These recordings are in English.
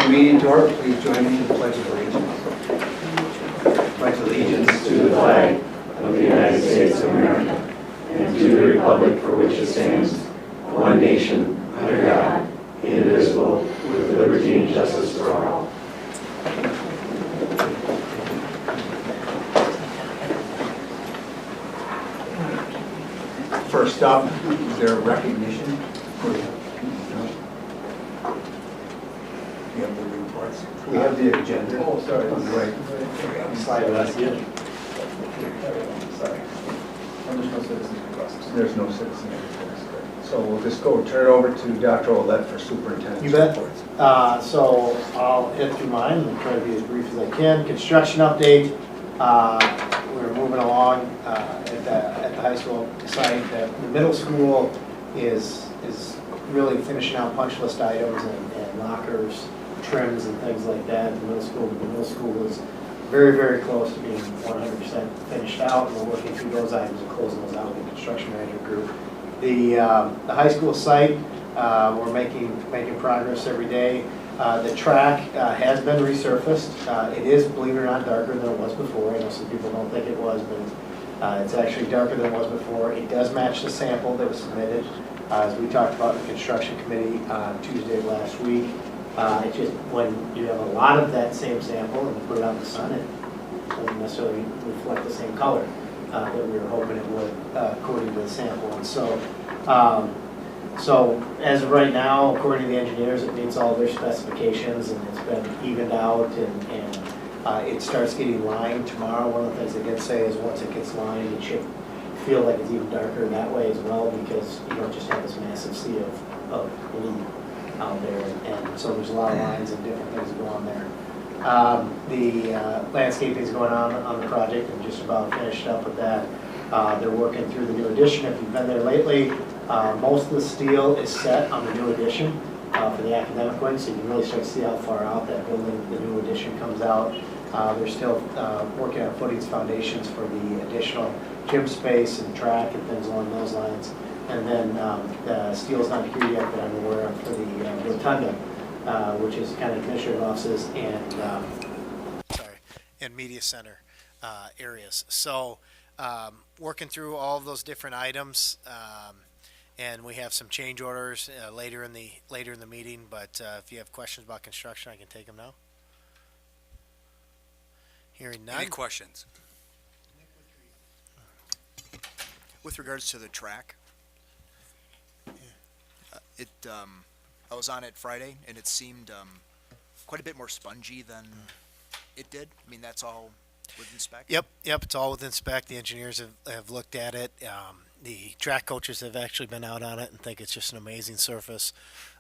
the meeting to order. Please join me in the Pledge of Allegiance. Pledge allegiance to the flag of the United States of America and to the republic for which it stands, one nation, under God, indivisible, with liberty and justice for all. First up, is there a recognition for you? We have the reports. We have the agenda. Oh, sorry. Right. Slide last year. Sorry. There's no citizen requests. There's no citizen requests. So we'll just turn it over to Dr. Ouellette for superintendent. You bet. So I'll hit through mine and try to be as brief as I can. Construction update. We're moving along at the high school site. The middle school is really finishing out punch list items and lockers, trims, and things like that. The middle school is very, very close to being 100% finished out, and we're working through those items and closing those out with the construction management group. The high school site, we're making progress every day. The track has been resurfaced. It is, believe it or not, darker than it was before. I know some people don't think it was, but it's actually darker than it was before. It does match the sample that was submitted, as we talked about in the construction committee Tuesday of last week. It's just when you have a lot of that same sample and you put it out in the sun, it doesn't necessarily reflect the same color that we were hoping it would, according to the sample. And so as of right now, according to the engineers, it meets all their specifications and it's been evened out and it starts getting lined tomorrow. One of the things they did say is once it gets lined, it should feel like it's even darker that way as well, because you don't just have this massive sea of blue out there, and so there's a lot of lines and different things that go on there. The landscaping is going on the project and just about finished up with that. They're working through the new addition. If you've been there lately, most of the steel is set on the new addition for the academic wing, so you can really start to see how far out that building, the new addition, comes out. They're still working on footings, foundations for the additional gym space and track and things along those lines. And then the steel's not here yet that I'm aware of for the rotunda, which is kind of administrative offices and media center areas. So working through all of those different items, and we have some change orders later in the meeting. But if you have questions about construction, I can take them now. Hearing none. Any questions? With regards to the track, I was on it Friday, and it seemed quite a bit more spongy than it did. I mean, that's all within spec? Yep, it's all within spec. The engineers have looked at it. The track coaches have actually been out on it and think it's just an amazing surface.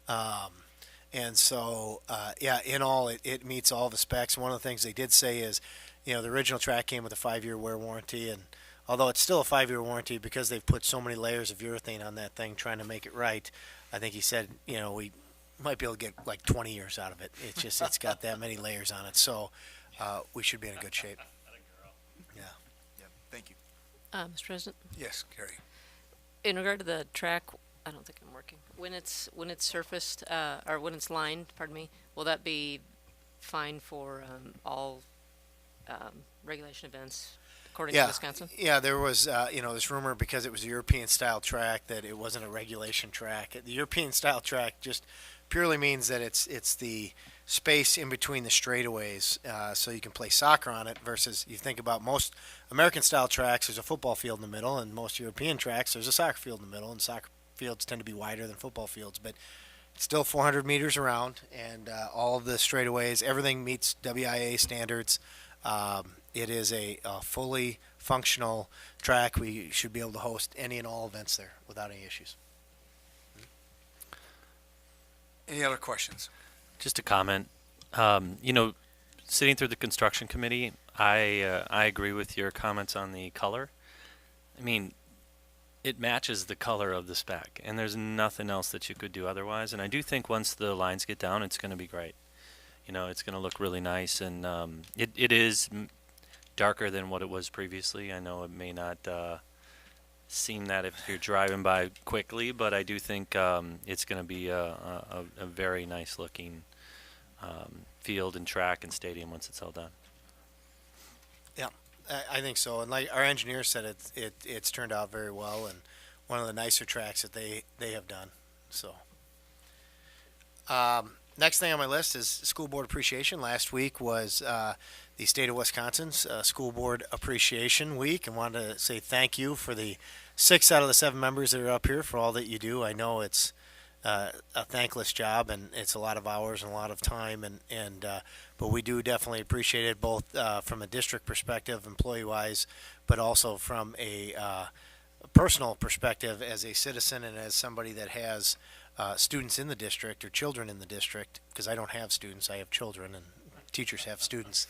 And so, in all, it meets all the specs. One of the things they did say is, the original track came with a 5-year wear warranty, and although it's still a 5-year warranty, because they've put so many layers of urethane on that thing trying to make it right, I think he said, we might be able to get like 20 years out of it. It's got that many layers on it, so we should be in a good shape. Yeah. Thank you. Mr. President, Yes, Carrie. in regard to the track, I don't think I'm working. When it's surfaced or when it's lined, pardon me, will that be fine for all regulation events according to Wisconsin? Yeah, there was this rumor because it was a European style track that it wasn't a regulation track. The European style track just purely means that it's the space in between the straightaways, so you can play soccer on it, versus you think about most American style tracks, there's a football field in the middle, and most European tracks, there's a soccer field in the middle, and soccer fields tend to be wider than football fields, but it's still 400 meters around, and all of the straightaways, everything meets WIA standards. It is a fully functional track. We should be able to host any and all events there without any issues. Any other questions? Just a comment. Sitting through the construction committee, I agree with your comments on the color. I mean, it matches the color of the spec, and there's nothing else that you could do otherwise. And I do think once the lines get down, it's going to be great. It's going to look really nice, and it is darker than what it was previously. I know it may not seem that if you're driving by quickly, but I do think it's going to be a very nice looking field and track and stadium once it's all done. Yeah, I think so. And like our engineer said, it's turned out very well, and one of the nicer tracks that they have done. So, next thing on my list is school board appreciation. Last week was the state of Wisconsin's school board appreciation week, and wanted to say thank you for the 6 out of the 7 members that are up here for all that you do. I know it's a thankless job, and it's a lot of hours and a lot of time, but we do definitely appreciate it, both from a district perspective, employee-wise, but also from a personal perspective as a citizen and as somebody that has students in the district or children in the district, because I don't have students, I have children, and teachers have students.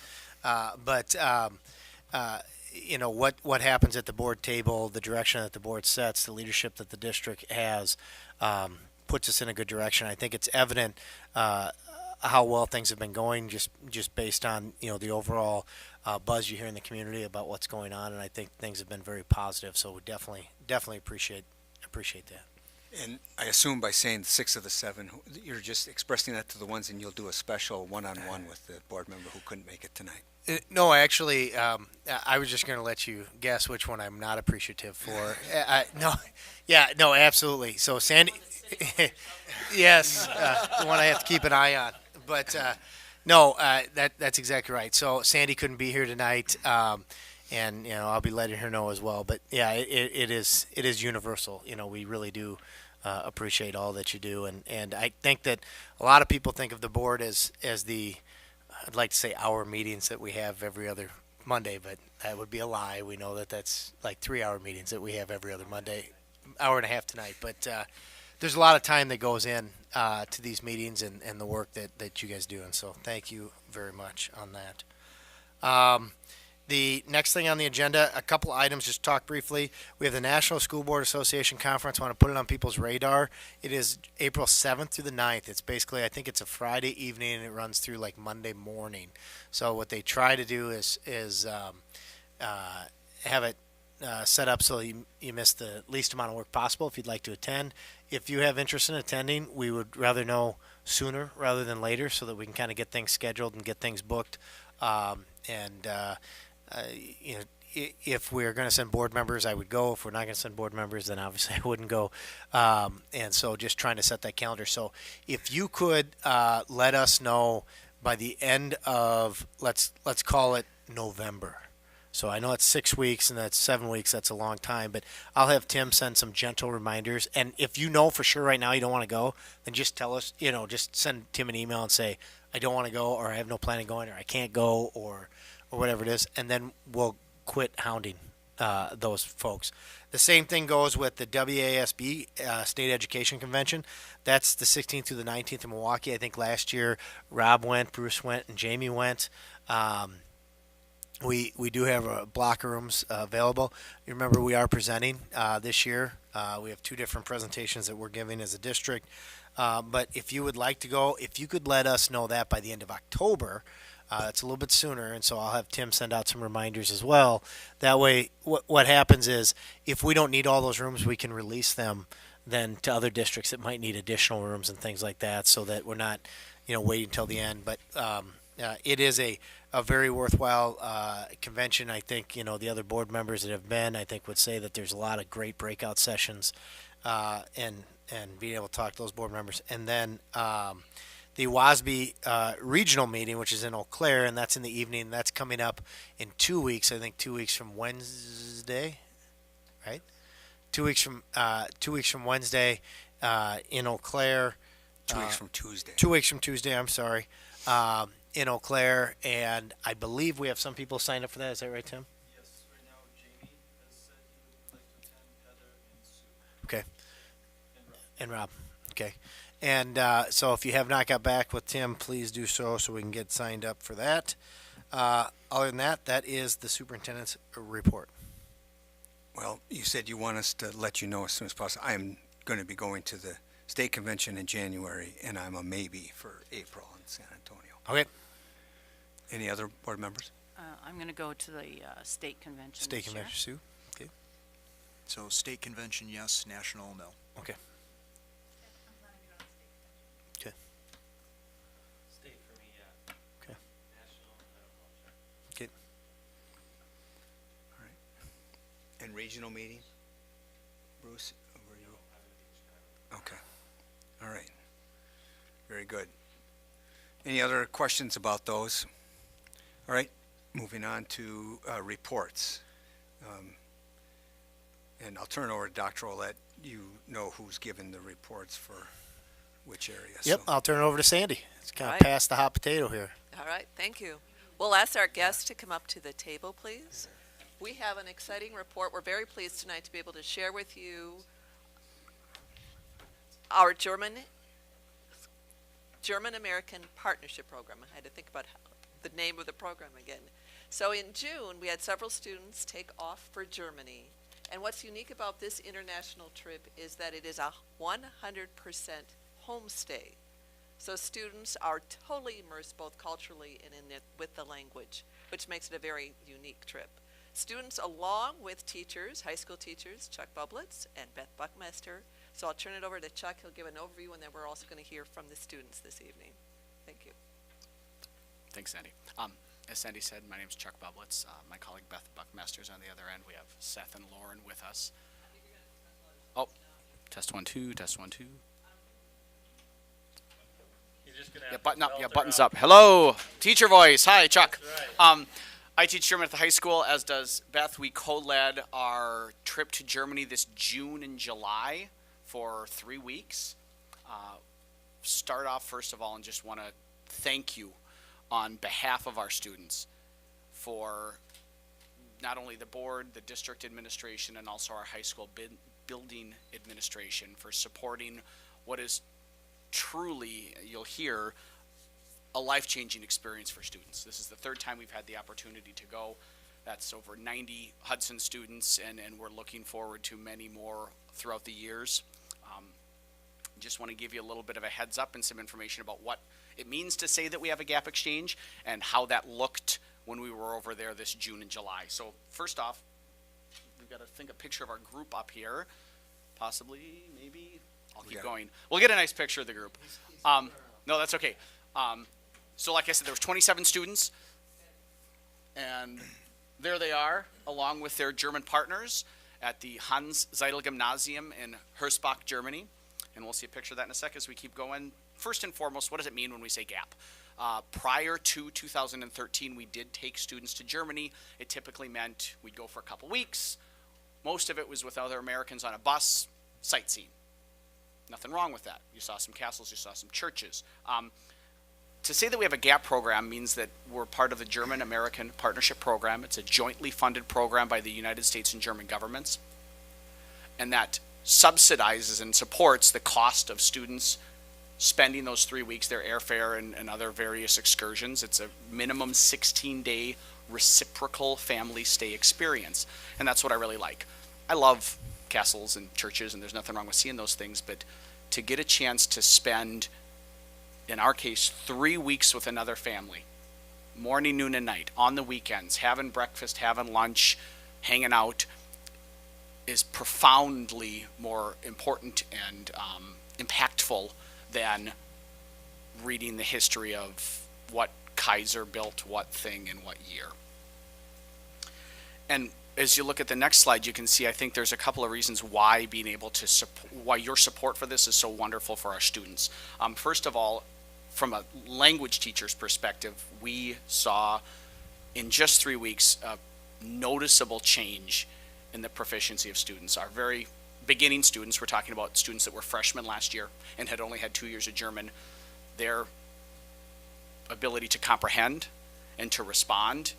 You know, what happens at the board table, the direction that the board sets, the leadership that the district has, puts us in a good direction. I think it's evident how well things have been going, just based on, you know, the overall buzz you hear in the community about what's going on, and I think things have been very positive. So we definitely appreciate that. And I assume by saying 6 of the 7, you're just expressing that to the ones, and you'll do a special one-on-one with the board member who couldn't make it tonight. No, actually, I was just going to let you guess which one I'm not appreciative for. No, absolutely. So Sandy, yes, the one I have to keep an eye on. But no, that's exactly right. So Sandy couldn't be here tonight, and you know I'll be letting her know as well. But yeah, it is universal. You know, we really do appreciate all that you do, and I think that a lot of people think of the board as the, I'd like to say, hour meetings that we have every other Monday, but that would be a lie. We know that that's like 3-hour meetings that we have every other Monday, hour and a half tonight. But there's a lot of time that goes in to these meetings and the work that you guys do, and so thank you very much on that. The next thing on the agenda, a couple items, just talk briefly. We have the National School Board Association Conference. I want to put it on people's radar. It is April 7th through the 9th. It's basically, I think it's a Friday evening, and it runs through like Monday morning. So what they try to do is have it set up so you miss the least amount of work possible if you'd like to attend. If you have interest in attending, we would rather know sooner rather than later so that we can kind of get things scheduled and get things booked. You know, if we're going to send board members, I would go. If we're not going to send board members, then obviously I wouldn't go. And so just trying to set that calendar. So if you could let us know by the end of, let's call it November. So I know it's 6 weeks and that's 7 weeks. That's a long time, but I'll have Tim send some gentle reminders. And if you know for sure right now you don't want to go, then just tell us, you know, just send Tim an email and say, I don't want to go, or I have no plan of going, or I can't go, or whatever it is. And then we'll quit hounding those folks. The same thing goes with the WASB State Education Convention. That's the 16th through the 19th in Milwaukee. I think last year Rob went, Bruce went, and Jamie went. We do have blocker rooms available. You remember we are presenting this year. We have 2 different presentations that we're giving as a district. But if you would like to go, if you could let us know that by the end of October, it's a little bit sooner, and so I'll have Tim send out some reminders as well. That way, what happens is if we don't need all those rooms, we can release them then to other districts that might need additional rooms and things like that, so that we're not, you know, waiting until the end. But it is a very worthwhile convention. I think, you know, the other board members that have been, I think, would say that there's a lot of great breakout sessions and being able to talk to those board members. And then the WASB regional meeting, which is in Eau Claire, and that's in the evening. That's coming up in 2 weeks. I think 2 weeks from Wednesday, right? 2 weeks from Wednesday in Eau Claire. 2 weeks from Tuesday. 2 weeks from Tuesday. I'm sorry. In Eau Claire, and I believe we have some people signed up for that. Is that right, Tim? Yes. Right now, Jamie has said he would like to attend. Heather and Sue. Okay. And Rob. And Rob. Okay. And so if you have not got back with Tim, please do so we can get signed up for that. Other than that, that is the superintendent's report. Well, you said you want us to let you know as soon as possible. I'm going to be going to the state convention in January, and I'm a maybe for April in San Antonio. Okay. Any other board members? I'm going to go to the state convention. State this year. convention, Sue. Okay. So state convention, yes. National, no. Okay. State for me And regional meeting? Bruce, were you? Okay, all right. Very good. Any other questions about those? All right, moving on to reports. And I'll turn it over to Dr. Olet. You know who's given the reports for which area. Yep, so. I'll turn it over to Sandy. It's kind of Right. past the hot potato here. All right, thank you. We'll ask our guests to come up to the table, please. We have an exciting report. We're very pleased tonight to be able to share with you our German-American Partnership Program. I had to think about the name of the program again. So in June, we had several students take off for Germany. And what's unique about this international trip is that it is a 100% homestay. So students are totally immersed both culturally and in it with the language, which makes it a very unique trip. Students along with teachers, high school teachers, Chuck Bublitz and Beth Buckmaster. So I'll turn it over to Chuck. He'll give an overview, and then we're also going to hear from the students this evening. Thank you. Thanks, Sandy. As Sandy said, my name is Chuck Bublitz. My colleague Beth Buckmaster is on the other end. We have Seth and Lauren with us. Oh, test 1 2, test 1 2. Yeah, button up. Yeah, buttons up. Hello, teacher voice. Hi, Chuck. I teach German at the high school, as does Beth. We co-led our trip to Germany this June and July for 3 weeks. Start off, first of all, and just want to thank you on behalf of our students for not only the board, the district administration, and also our high school building administration for supporting what is truly, you'll hear, a life-changing experience for students. This is the third time we've had the opportunity to go. That's over 90 Hudson students, and we're looking forward to many more throughout the years. Just want to give you a little bit of a heads up and some information about what it means to say that we have a gap exchange and how that looked when we were over there this June and July. So first off, we've got a picture of our group up here. Possibly, maybe, I'll keep going. We'll get a nice picture of the group. No, that's okay. So like I said, there was 27 students, and there they are, along with their German partners at the Hans Seidel Gymnasium in Hersbach, Germany. And we'll see a picture of that in a second as we keep going. First and foremost, what does it mean when we say gap? Prior to 2013, we did take students to Germany. It typically meant we'd go for a couple weeks. Most of it was with other Americans on a bus, sightseeing. Nothing wrong with that. You saw some castles, you saw some churches. To say that we have a GAP program means that we're part of the German-American Partnership Program. It's a jointly funded program by the United States and German governments. And that subsidizes and supports the cost of students spending those 3 weeks, their airfare and other various excursions. It's a minimum 16-day reciprocal family stay experience. And that's what I really like. I love castles and churches, and there's nothing wrong with seeing those things, but to get a chance to spend, in our case, 3 weeks with another family, morning, noon, and night, on the weekends, having breakfast, having lunch, hanging out, is profoundly more important and impactful than reading the history of what Kaiser built what thing in what year. And as you look at the next slide, you can see, I think there's a couple of reasons why being able to why your support for this is so wonderful for our students. First of all, from a language teacher's perspective, we saw in just 3 weeks a noticeable change in the proficiency of students. Our very beginning students, we're talking about students that were freshmen last year and had only had 2 years of German, their ability to comprehend and to respond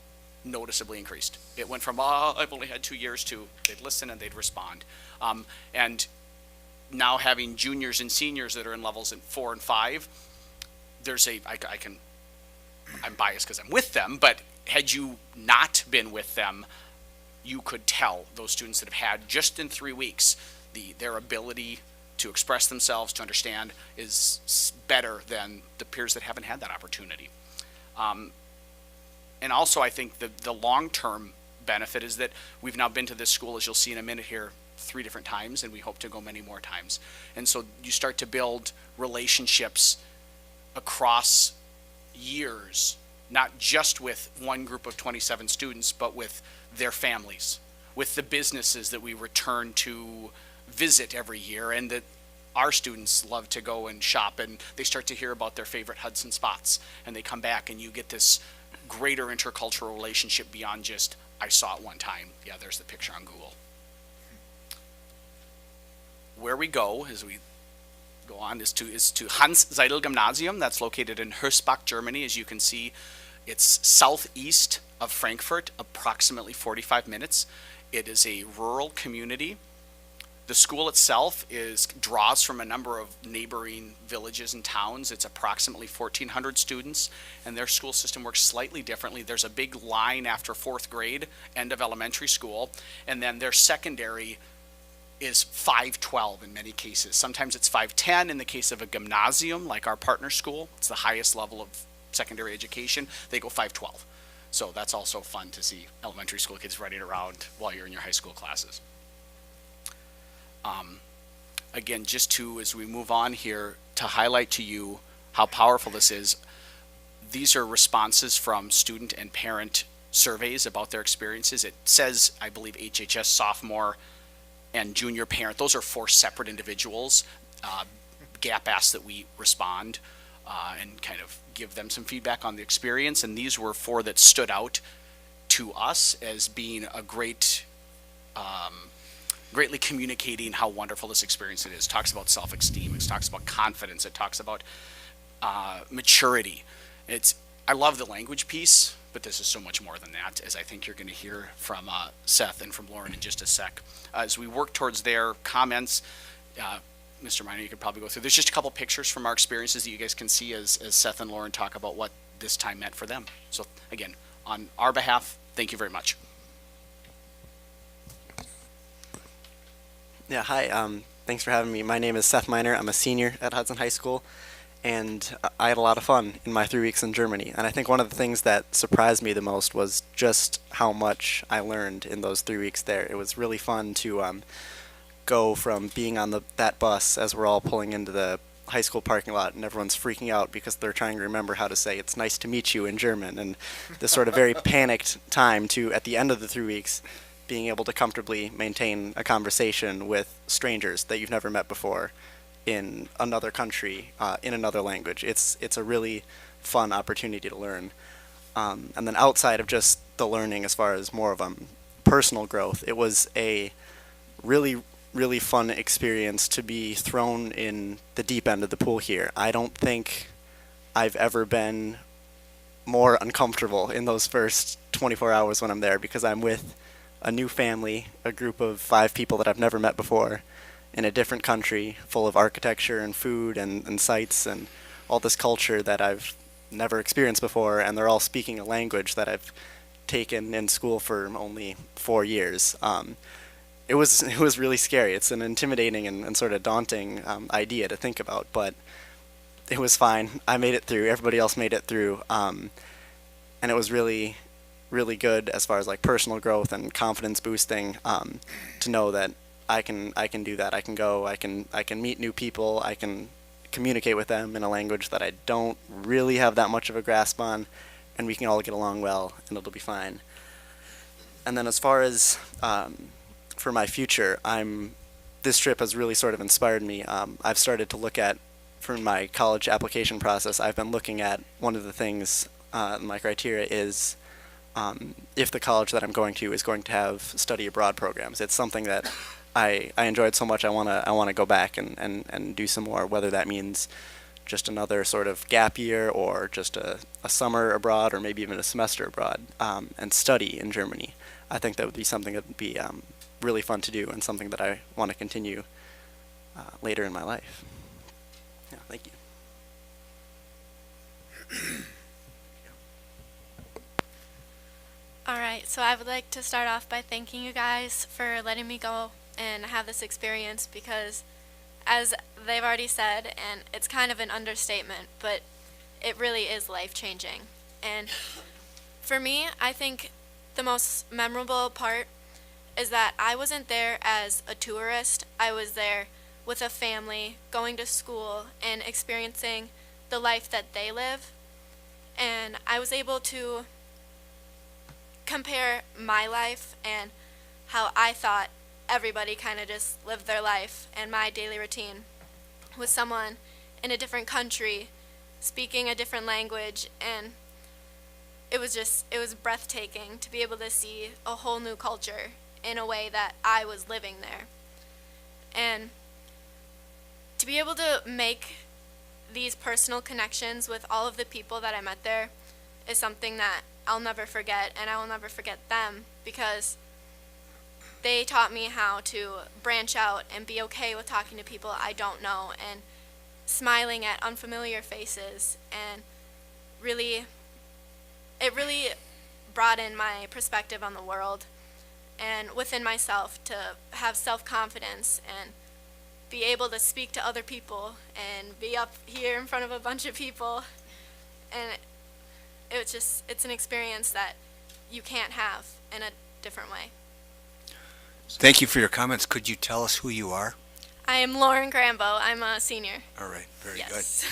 noticeably increased. It went from, I've only had 2 years, to they'd listen and they'd respond. And now having juniors and seniors that are in levels in 4 and 5, there's I'm biased because I'm with them, but had you not been with them, you could tell those students that have had just in 3 weeks, their ability to express themselves, to understand, is better than the peers that haven't had that opportunity. And also, I think the long-term benefit is that we've now been to this school, as you'll see in a minute here, 3 different times, and we hope to go many more times. And so you start to build relationships across years, not just with one group of 27 students, but with their families, with the businesses that we return to visit every year, and that our students love to go and shop, and they start to hear about their favorite Hudson spots, and they come back, and you get this greater intercultural relationship beyond just, I saw it one time. Yeah, there's the picture on Google. Where we go, as we go on, is to Hans Seidel Gymnasium. That's located in Höchstbach, Germany. As you can see, it's southeast of Frankfurt, approximately 45 minutes. It is a rural community. The school itself draws from a number of neighboring villages and towns. It's approximately 1,400 students, and their school system works slightly differently. There's a big line after 4th grade, end of elementary school, and then their secondary is 512 in many cases. Sometimes it's 510 in the case of a gymnasium, like our partner school. It's the highest level of secondary education. They go 512. So that's also fun to see elementary school kids running around while you're in your high school classes. Again, just to, as we move on here, to highlight to you how powerful this is, these are responses from student and parent surveys about their experiences. It says, I believe, HHS sophomore and junior parent. Those are 4 separate individuals. GAP asks that we respond and kind of give them some feedback on the experience, and these were 4 that stood out to us as being a greatly communicating how wonderful this experience it is. It talks about self-esteem, it talks about confidence, it talks about maturity. I love the language piece, but this is so much more than that, as I think you're going to hear from Seth and from Lauren in just a sec. As we work towards their comments, Mr. Minor, you could probably go through. There's just a couple pictures from our experiences that you guys can see as Seth and Lauren talk about what this time meant for them. So again, on our behalf, thank you very much. Yeah, hi. Thanks for having me. My name is Seth Miner. I'm a senior at Hudson High School, and I had a lot of fun in my 3 weeks in Germany. And I think one of the things that surprised me the most was just how much I learned in those 3 weeks there. It was really fun to go from being on that bus as we're all pulling into the high school parking lot and everyone's freaking out because they're trying to remember how to say "it's nice to meet you" in German, and this sort of very panicked time to, at the end of the 3 weeks, being able to comfortably maintain a conversation with strangers that you've never met before in another country, in another language. It's a really fun opportunity to learn. And then outside of just the learning, as far as more of personal growth, it was a really, really fun experience to be thrown in the deep end of the pool here. I don't think I've ever been more uncomfortable in those first 24 hours when I'm there, because I'm with a new family, a group of 5 people that I've never met before, in a different country, full of architecture and food and sights and all this culture that I've never experienced before, and they're all speaking a language that I've taken in school for only 4 years. It was really scary. It's an intimidating and sort of daunting idea to think about, but it was fine. I made it through. Everybody else made it through, and it was really good as far as like personal growth and confidence boosting, to know that I can do that. I can go, I can meet new people, I can communicate with them in a language that I don't really have that much of a grasp on, and we can all get along well, and it'll be fine. And then as far as for my future, this trip has really sort of inspired me. I've started to look at, for my college application process, I've been looking at, one of the things, my criteria is if the college that I'm going to is going to have study abroad programs. It's something that I enjoyed so much. I wanna go back and do some more, whether that means just another sort of gap year or just a summer abroad or maybe even a semester abroad, and study in Germany. I think that would be something that would be really fun to do, and something that I want to continue later in my life. Yeah, thank you. Alright, so I would like to start off by thanking you guys for letting me go and have this experience, because as they've already said, and it's kind of an understatement, but it really is life-changing. And for me, I think the most memorable part is that I wasn't there as a tourist. I was there with a family, going to school and experiencing the life that they live. And I was able to compare my life and how I thought everybody kind of just lived their life, and my daily routine with someone in a different country speaking a different language, and it was breathtaking to be able to see a whole new culture in a way that I was living there. And to be able to make these personal connections with all of the people that I met there is something that I'll never forget, and I will never forget them, because they taught me how to branch out and be okay with talking to people I don't know and smiling at unfamiliar faces, and it really broadened my perspective on the world and within myself to have self-confidence and be able to speak to other people and be up here in front of a bunch of people. And it's an experience that you can't have in a different way. Thank you for your comments. Could you tell us who you are? I am Lauren Grambo. I'm a senior. All right, very good. Yes.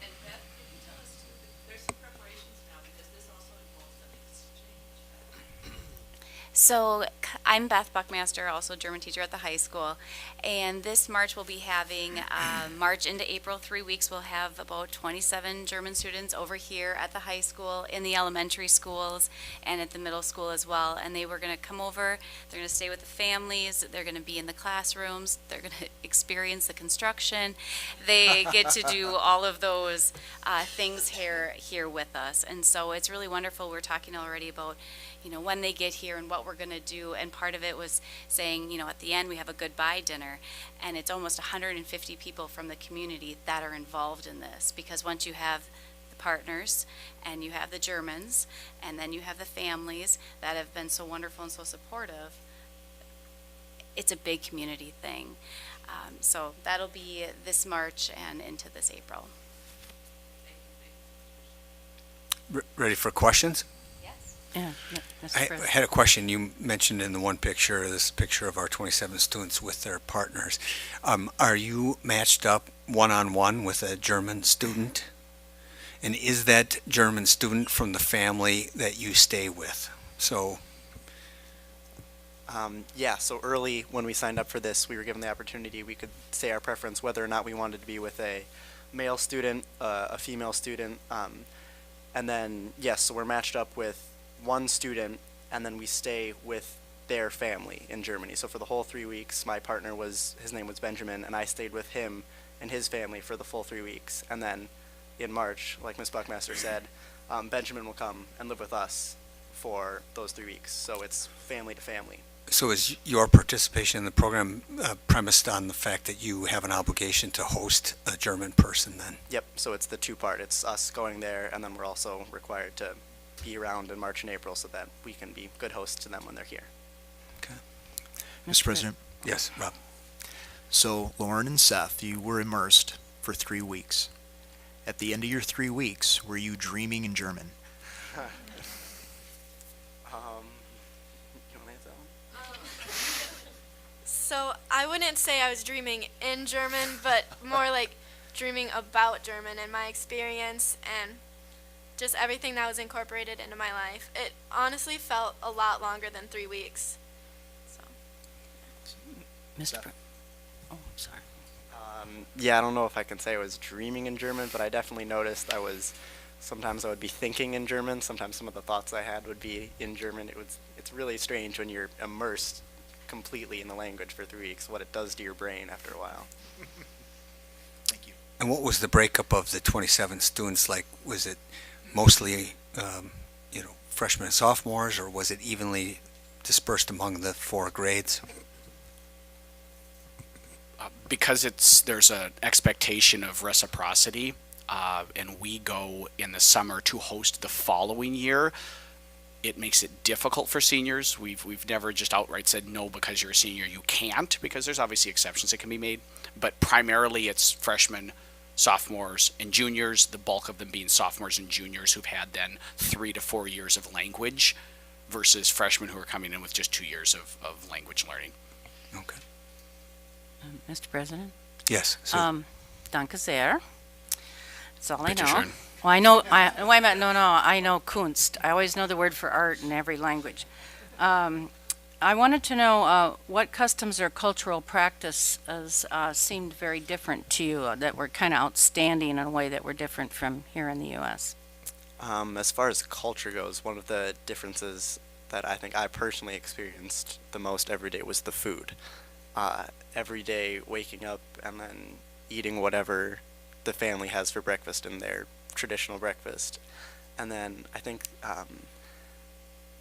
And Beth, could you tell us too, that there's some preparations now because this also involves an exchange. So I'm Beth Buckmaster, also German teacher at the high school, and this March we'll be having March into April, 3 weeks. We'll have about 27 German students over here at the high school, in the elementary schools, and at the middle school as well. And they were going to come over. They're going to stay with the families. They're going to be in the classrooms. They're going to experience the construction. They get to do all of those things here with us, and so it's really wonderful. We're talking already about, when they get here and what we're going to do. And part of it was saying, at the end we have a goodbye dinner, and it's almost 150 people from the community that are involved in this, because once you have the partners and you have the Germans and then you have the families that have been so wonderful and so supportive, it's a big community thing. So that'll be this March and into this April. Ready for questions? Yeah, I had a question. You mentioned in the one picture, this picture of our 27 students with their partners. Are you matched up one-on-one with a German student? And is that German student from the family that you stay with? So, yeah, so early when we signed up for this, we were given the opportunity, we could say our preference whether or not we wanted to be with a male student, a female student, and then, yes, so we're matched up with one student, and then we stay with their family in Germany. So for the whole 3 weeks, my partner his name was Benjamin, and I stayed with him and his family for the full 3 weeks. And then in March, like Ms. Buckmaster said, Benjamin will come and live with us for those 3 weeks. So it's family to family. So is your participation in the program premised on the fact that you have an obligation to host a German person then? Yep, so it's the two-part. It's us going there, and then we're also required to be around in March and April so that we can be good hosts to them when they're here. Okay. Mr. President? Yes, Rob. So Lauren and Seth, you were immersed for 3 weeks. At the end of your 3 weeks, were you dreaming in German? You want to answer that one? So I wouldn't say I was dreaming in German, but more like dreaming about German and my experience and just everything that was incorporated into my life. It honestly felt a lot longer than 3 weeks. So. Oh, I'm sorry. Yeah, I don't know if I can say I was dreaming in German, but I definitely noticed sometimes I would be thinking in German, sometimes some of the thoughts I had would be in German. It's really strange when you're immersed completely in the language for 3 weeks, what it does to your brain after a while. Thank you. And what was the breakup of the 27 students like? Was it mostly, freshmen and sophomores, or was it evenly dispersed among the 4 grades? Because there's an expectation of reciprocity, and we go in the summer to host the following year, it makes it difficult for seniors. We've never just outright said no, because you're a senior you can't, because there's obviously exceptions that can be made, but primarily it's freshmen, sophomores, and juniors, the bulk of them being sophomores and juniors who've had then 3 to 4 years of language versus freshmen who are coming in with just 2 years of language learning. Okay. Mr. President? Yes. So, Danke sehr. That's all I know. Bitteschön. Well, I know, wait a minute, no, I know Kunst. I always know the word for art in every language. I wanted to know what customs or cultural practices seemed very different to you, that were kind of outstanding in a way that were different from here in the U.S. As far as culture goes, one of the differences that I think I personally experienced the most every day was the food. Every day waking up and then eating whatever the family has for breakfast in their traditional breakfast. And then I think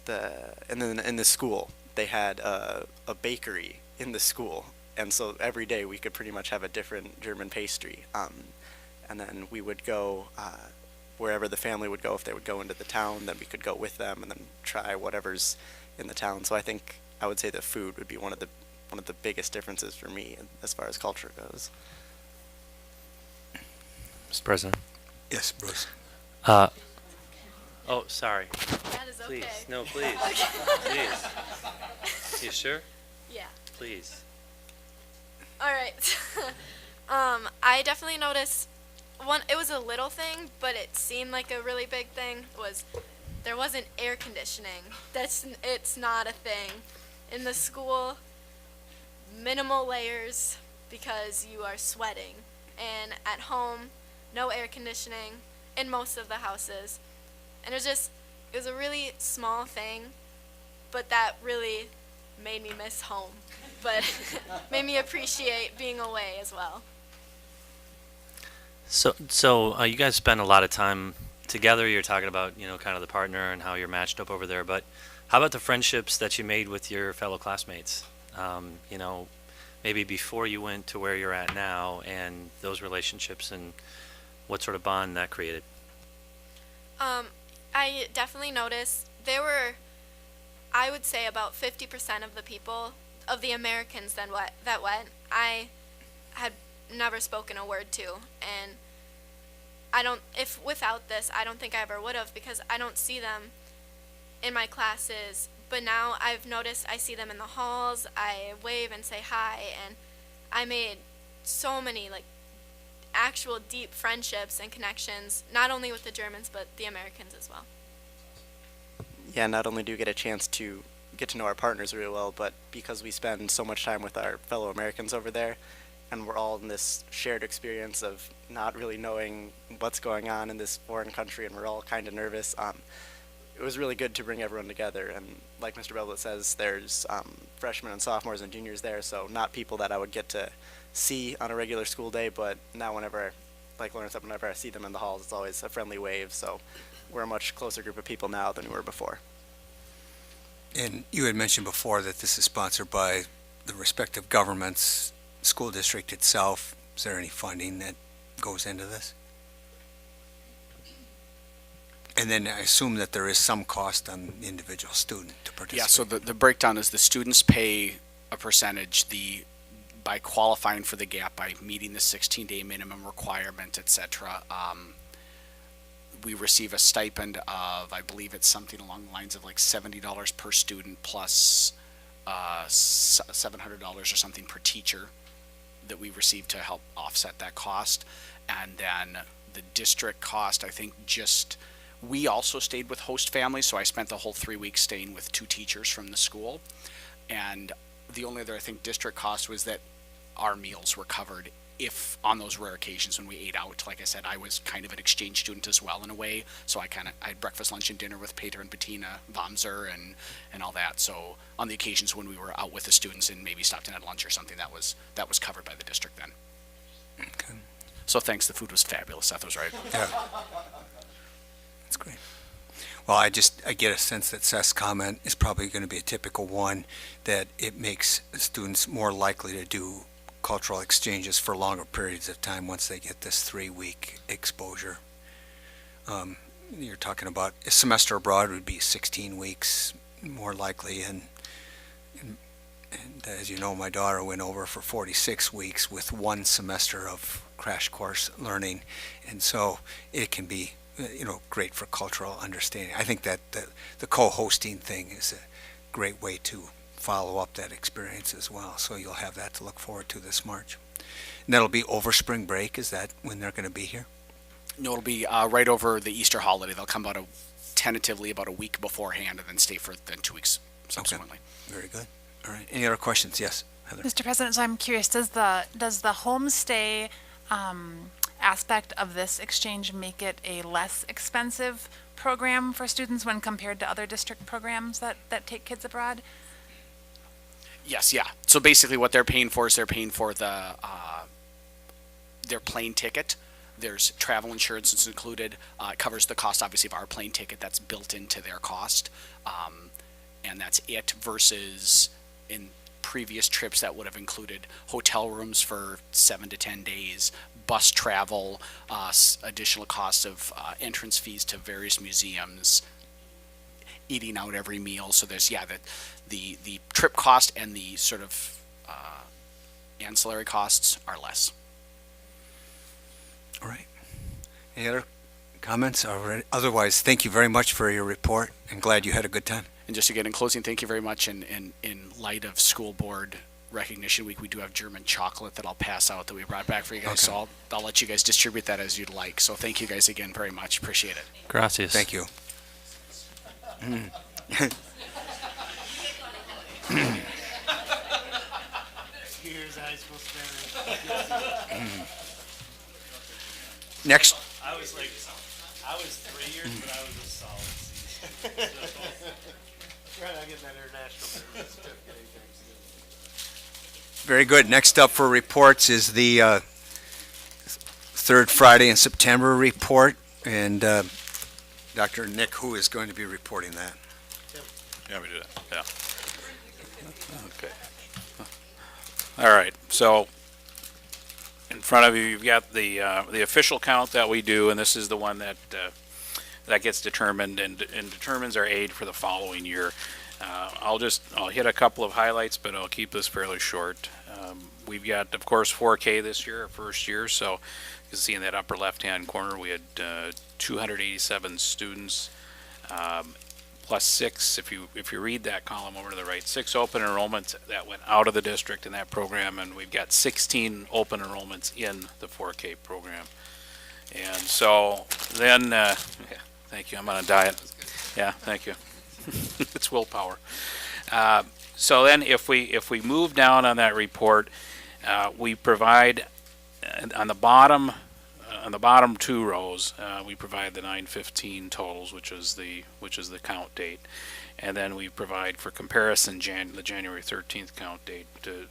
in the school, they had a bakery in the school. And so every day we could pretty much have a different German pastry. And then we would go wherever the family would go. If they would go into the town, then we could go with them and then try whatever's in the town. So I think I would say the food would be one of the biggest differences for me as far as culture goes. Mr. President. Yes, Bruce. Oh, sorry. That is okay. Please, no, please, please. You sure? Yeah. Please. All right. I definitely noticed it was a little thing, but it seemed like a really big thing, was there wasn't air conditioning. It's not a thing. In the school, minimal layers because you are sweating. And at home, no air conditioning in most of the houses. And it was a really small thing, but that really made me miss home. But made me appreciate being away as well. So you guys spend a lot of time together. You're talking about, kind of the partner and how you're matched up over there. But how about the friendships that you made with your fellow classmates? Maybe before you went to where you're at now, and those relationships and what sort of bond that created. I definitely noticed there were, I would say, about 50% of the people, of the Americans that went, I had never spoken a word to. And without this, I don't think I ever would have, because I don't see them in my classes. But now I've noticed I see them in the halls, I wave and say hi, and I made so many actual deep friendships and connections, not only with the Germans, but the Americans as well. Yeah, not only do we get a chance to get to know our partners really well, but because we spend so much time with our fellow Americans over there, and we're all in this shared experience of not really knowing what's going on in this foreign country, and we're all kind of nervous. It was really good to bring everyone together, and like Mr. Belblet says, there's freshmen and sophomores and juniors there, so not people that I would get to see on a regular school day, but now whenever I see them in the halls, it's always a friendly wave, so we're a much closer group of people now than we were before. And you had mentioned before that this is sponsored by the respective governments, school district itself. Is there any funding that goes into this? And then I assume that there is some cost on the individual student to participate. Yeah, so the breakdown is the students pay a percentage by qualifying for the gap, by meeting the 16-day minimum requirement, etc. We receive a stipend of, I believe it's something along the lines of $70 per student plus $700 or something per teacher that we receive to help offset that cost. And then the district cost, I think we also stayed with host families, so I spent the whole 3 weeks staying with 2 teachers from the school. And the only other, I think, district cost was that our meals were covered if on those rare occasions when we ate out. Like I said, I was kind of an exchange student as well in a way, so I had breakfast, lunch, and dinner with Peter and Bettina Vamser and all that. So on the occasions when we were out with the students and maybe stopped in at lunch or something, that was covered by the district then. Okay. So thanks, the food was fabulous. Seth was right. Yeah. That's great. Well, I get a sense that Seth's comment is probably going to be a typical one, that it makes students more likely to do cultural exchanges for longer periods of time once they get this 3-week exposure. You're talking about a semester abroad would be 16 weeks more likely, and as you know, my daughter went over for 46 weeks with 1 semester of crash course learning, and so it can be great for cultural understanding. I think that the co-hosting thing is a great way to follow up that experience as well. So you'll have that to look forward to this March. And that'll be over spring break. Is that when they're going to be here? No, it'll be right over the Easter holiday. They'll come tentatively about a week beforehand and then stay for then 2 weeks subsequently. Very good. All right. Any other questions? Yes, Heather. Mr. President, so I'm curious, does the homestay aspect of this exchange make it a less expensive program for students when compared to other district programs that take kids abroad? Yes, yeah. So basically what they're paying for is they're paying for their plane ticket. There's travel insurance that's included. It covers the cost, obviously, of our plane ticket. That's built into their cost. And that's it versus in previous trips that would have included hotel rooms for 7 to 10 days, bus travel, additional costs of entrance fees to various museums, eating out every meal. So there's, the trip cost and the sort of ancillary costs are less. All right. Any other comments? Otherwise, thank you very much for your report, and glad you had a good time. And just again, in closing, thank you very much. And in light of School Board Recognition Week, we do have German chocolate that I'll pass out that we brought back for you guys. Okay. So I'll let you guys distribute that as you'd like. So thank you guys again very much. Appreciate it. Gracias. Thank you. Here's high school spelling. Next. I was 3 years, but I was a solid season. Right, I'll get that international certificate anytime soon. Very good. Next up for reports is the third Friday in September report, and Dr. Nick Hu is going to be reporting that. Yeah, we do that. Yeah. Okay. All right. So in front of you, you've got the official count that we do, and this is the one that gets determined and determines our aid for the following year. I'll hit a couple of highlights, but I'll keep this fairly short. We've got, of course, 4K this year, our first year. So you can see in that upper left-hand corner, we had 287 students, plus 6. If you read that column over to the right, 6 open enrollments that went out of the district in that program, and we've got 16 open enrollments in the 4K program. And so then, thank you. I'm on a diet. Yeah, thank you. It's willpower. So then, if we move down on that report, we provide on the bottom 2 rows, we provide the 9/15 totals, which is the count date, and then we provide for comparison the January 13th count date to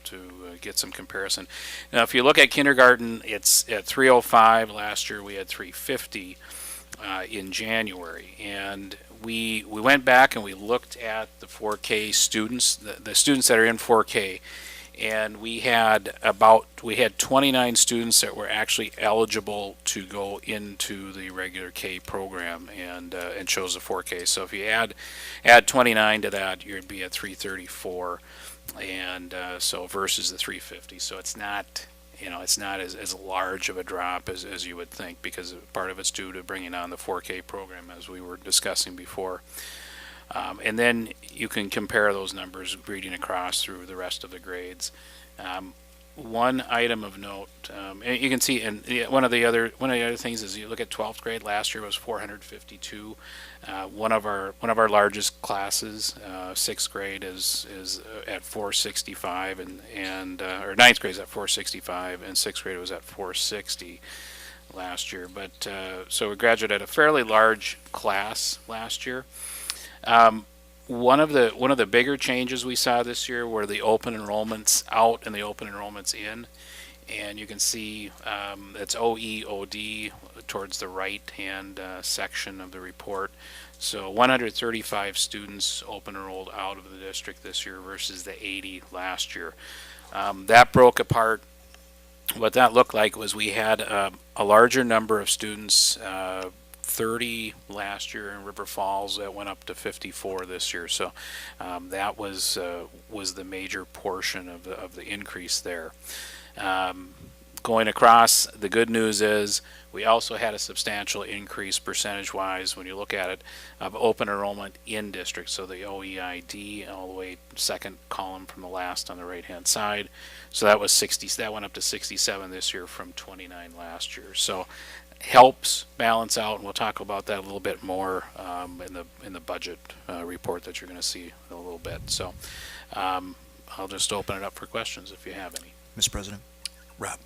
get some comparison. Now, if you look at kindergarten, it's at 305. Last year we had 350 in January, and we went back and we looked at the 4K students, the students that are in 4K. And we had 29 students that were actually eligible to go into the regular K program and chose the 4K. So if you add 29 to that, you'd be at 334, and so versus the 350. So it's not as large of a drop as you would think, because part of it's due to bringing on the 4K program, as we were discussing before. And then you can compare those numbers reading across through the rest of the grades. One item of note, and you can see, and one of the other things is you look at 12th grade. Last year was 452. One of our largest classes, 6th grade, is at 465, and or 9th grade is at 465, and 6th grade was at 460 last year. But so we graduated at a fairly large class last year. One of the bigger changes we saw this year were the open enrollments out and the open enrollments in, and you can see it's OEOD towards the right hand section of the report. So 135 students open enrolled out of the district this year versus the 80 last year. That broke apart. What that looked like was we had a larger number of students, 30 last year in River Falls, that went up to 54 this year. So that was the major portion of the increase there. Going across, the good news is we also had a substantial increase percentage-wise when you look at it of open enrollment in district. So the OEID all the way second column from the last on the right-hand side. So that was 60. That went up to 67 this year from 29 last year. So helps balance out, and we'll talk about that a little bit more in the budget report that you're going to see in a little bit. So I'll just open it up for questions if you have any. Mr. President? Rob.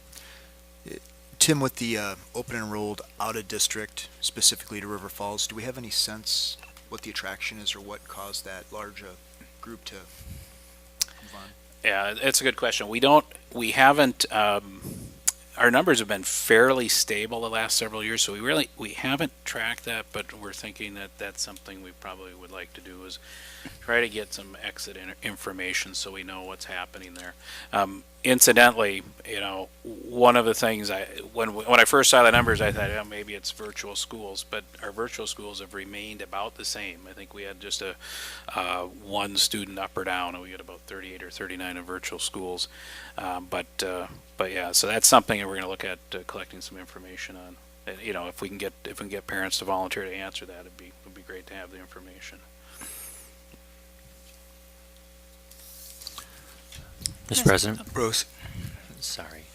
Tim, with the open enrolled out of district, specifically to River Falls, do we have any sense what the attraction is or what caused that large group to move on? Yeah, it's a good question. We haven't, our numbers have been fairly stable the last several years, so we haven't tracked that, but we're thinking that that's something we probably would like to do, is try to get some exit information so we know what's happening there. Incidentally, one of the things when I first saw the numbers, I thought, oh, maybe it's virtual schools, but our virtual schools have remained about the same. I think we had just a one student up or down, and we had about 38 or 39 in virtual schools. But yeah, so that's something that we're going to look at collecting some information on. And, if we can get parents to volunteer to answer that, it'd be great to have the information. Mr. President? Bruce. Sorry.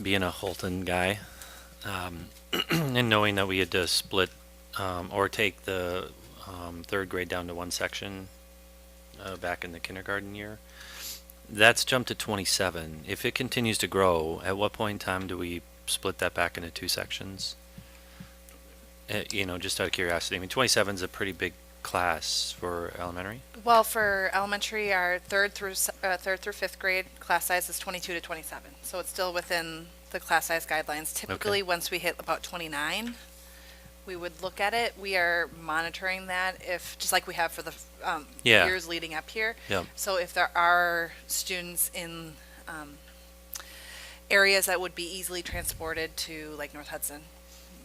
Being a Holton guy, and knowing that we had to split or take the third grade down to one section back in the kindergarten year, that's jumped to 27. If it continues to grow, at what point in time do we split that back into two sections? Just out of curiosity. I mean, 27 is a pretty big class for elementary. Well, for elementary, our third through fifth grade class size is 22 to 27, so it's still within the class size guidelines. Typically, once we hit about 29, we would look at it. We are monitoring that, if just like we have for the years leading up here. Yeah. So if there are students in areas that would be easily transported to, like North Hudson,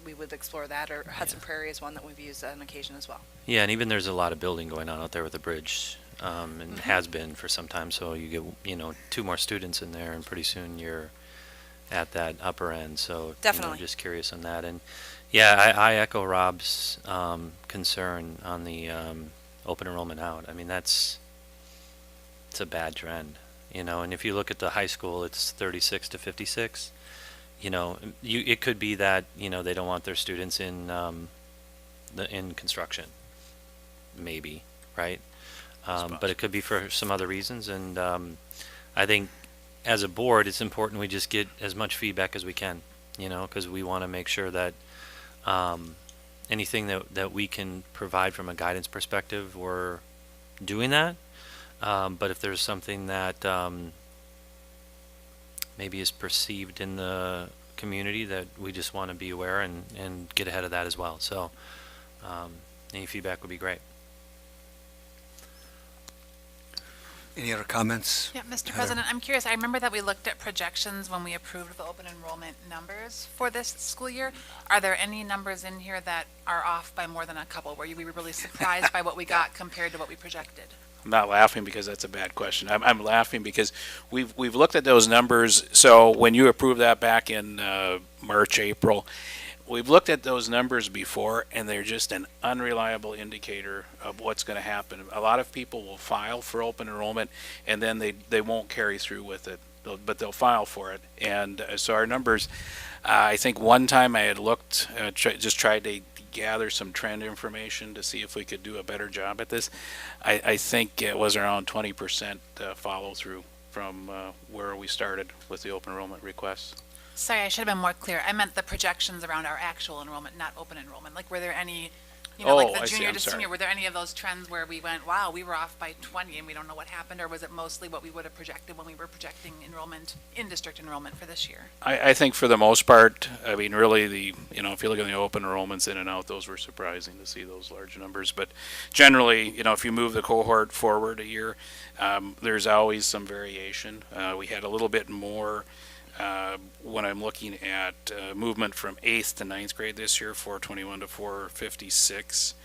we would explore that, or Hudson Prairie is one that we've used on occasion as well. Yeah, and even there's a lot of building going on out there with the bridge, and has been for some time. So you get, 2 more students in there, and pretty soon you're at that upper end. So definitely, just curious on that. And yeah, I echo Rob's concern on the open enrollment out. I mean, it's a bad trend, And if you look at the high school, it's 36 to 56. It could be that they don't want their students in in construction, maybe, right? But it could be for some other reasons, and I think as a board, it's important we just get as much feedback as we can, because we want to make sure that anything that we can provide from a guidance perspective, we're doing that. But if there's something that maybe is perceived in the community, that we just want to be aware and get ahead of that as well. So any feedback would be great. Any other comments? Yeah, Mr. President, I'm curious. I remember that we looked at projections when we approved the open enrollment numbers for this school year. Are there any numbers in here that are off by more than a couple, where we were really surprised by what we got compared to what we projected? I'm not laughing because that's a bad question. I'm laughing because we've looked at those numbers. So when you approved that back in March, April, we've looked at those numbers before, and they're just an unreliable indicator of what's going to happen. A lot of people will file for open enrollment, and then they won't carry through with it, but they'll file for it. And so our numbers, I think one time I had looked, just tried to gather some trend information to see if we could do a better job at this. I think it was around 20% follow through from where we started with the open enrollment requests. Sorry, I should have been more clear. I meant the projections around our actual enrollment, not open enrollment. Like, were there any, like the junior to senior, were there any of those trends where we went, wow, we were off by 20 and we don't know what happened, or was it mostly what we would have projected when we were projecting enrollment, in-district enrollment for this year? I think for the most part, I mean, really if you look at the open enrollments in and out, those were surprising to see those large numbers. But generally, if you move the cohort forward a year, there's always some variation. We had a little bit more when I'm looking at movement from 8th to 9th grade this year, 421 to 456.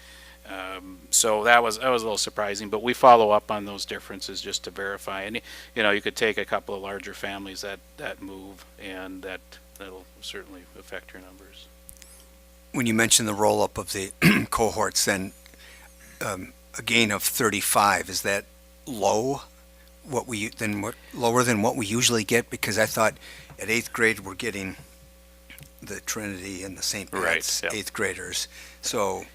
So that was a little surprising, but we follow up on those differences just to verify. And you could take a couple of larger families that move, and that'll certainly affect your numbers. When you mentioned the roll-up of the cohorts, then a gain of 35, is that low? Lower than what we usually get? Because I thought at 8th grade we're getting the Trinity and the St. Right, Pat's yep. 8th graders. So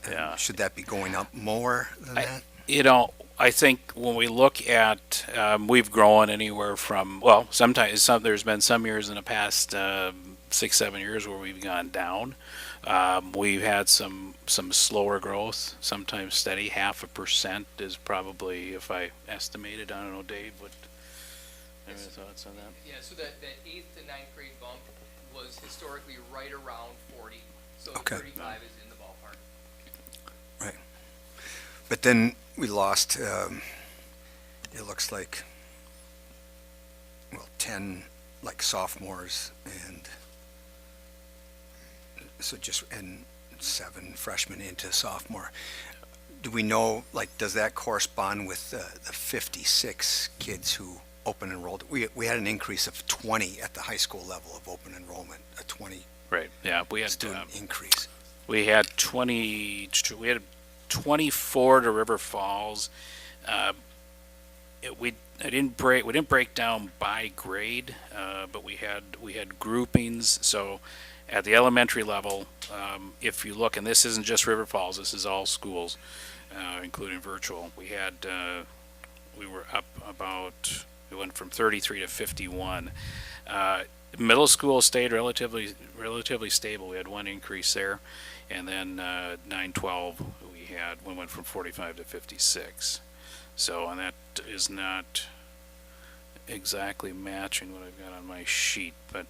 Yeah. should that be going up more than that? You know, I think when we look at, we've grown anywhere from, well, sometimes there's been some years in the past 6-7 years where we've gone down. We've had some slower growth, sometimes steady. 0.5% is probably, if I estimated, I don't know, Dave, what, any thoughts on that? Yeah, so that 8th to 9th grade bump was historically right around 40. So Okay. 35 is in the ballpark. Right. But then we lost, it looks like, well, 10 like sophomores and so and 7 freshmen into sophomore. Do we know, like, does that correspond with the 56 kids who open enrolled? We had an increase of 20 at the high school level of open enrollment, a 20 Right, yeah, we had student increase. We had 24 to River Falls. We didn't break down by grade, but we had groupings. So at the elementary level, if you look, and this isn't just River Falls, this is all schools, including virtual. We were up about, we went from 33 to 51. Middle school stayed relatively stable. We had 1 increase there, and then 9-12 we went from 45 to 56. So, and that is not exactly matching what I've got on my sheet, but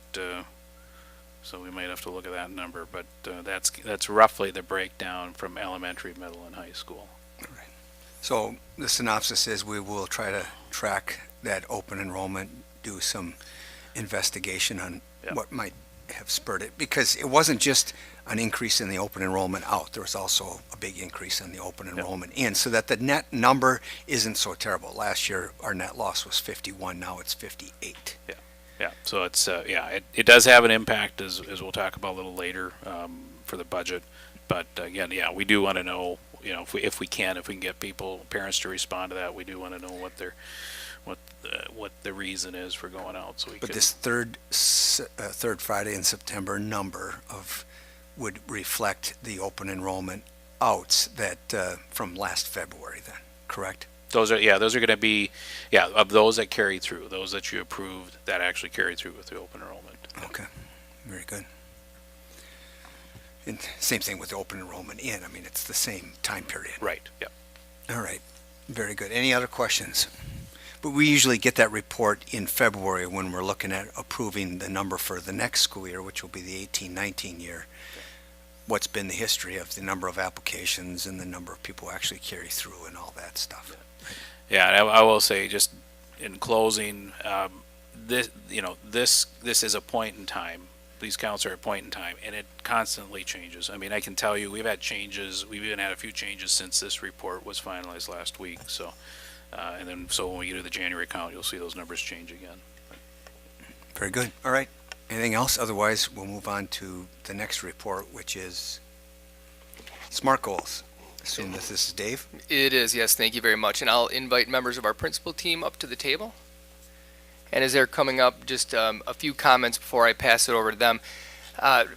so we might have to look at that number. But that's roughly the breakdown from elementary, middle, and high school. Right. So the synopsis is we will try to track that open enrollment, do some investigation on what might have spurred it, because it wasn't just an increase in the open enrollment out. There was also a big increase in the open enrollment in, so that the net number isn't so terrible. Last year, our net loss was 51. Now it's 58. Yeah. So it's it does have an impact, as we'll talk about a little later, for the budget. But again, we do want to know, if we can get parents to respond to that, we do want to know what the reason is for going out. So This third Friday in September number would reflect the open enrollment outs that from last February, then, correct? Those are going to be, of those that carry through, those that you approved that actually carry through with the open enrollment. Okay, very good. And same thing with the open enrollment in. I mean, it's the same time period. Right, yep. All right, very good. Any other questions? But we usually get that report in February when we're looking at approving the number for the next school year, which will be the 18-19 year. What's been the history of the number of applications and the number of people who actually carry through and all that stuff. Yeah, and I will say, just in closing, this is a point in time. These counts are a point in time, and it constantly changes. I mean, I can tell you, we've had changes. We've even had a few changes since this report was finalized last week. So, and then when we get to the January count, you'll see those numbers change again. Very good. All right. Anything else? Otherwise, we'll move on to the next report, which is SMART goals. Assume that this is Dave? It is, yes. Thank you very much. And I'll invite members of our principal team up to the table. And as they're coming up, just a few comments before I pass it over to them.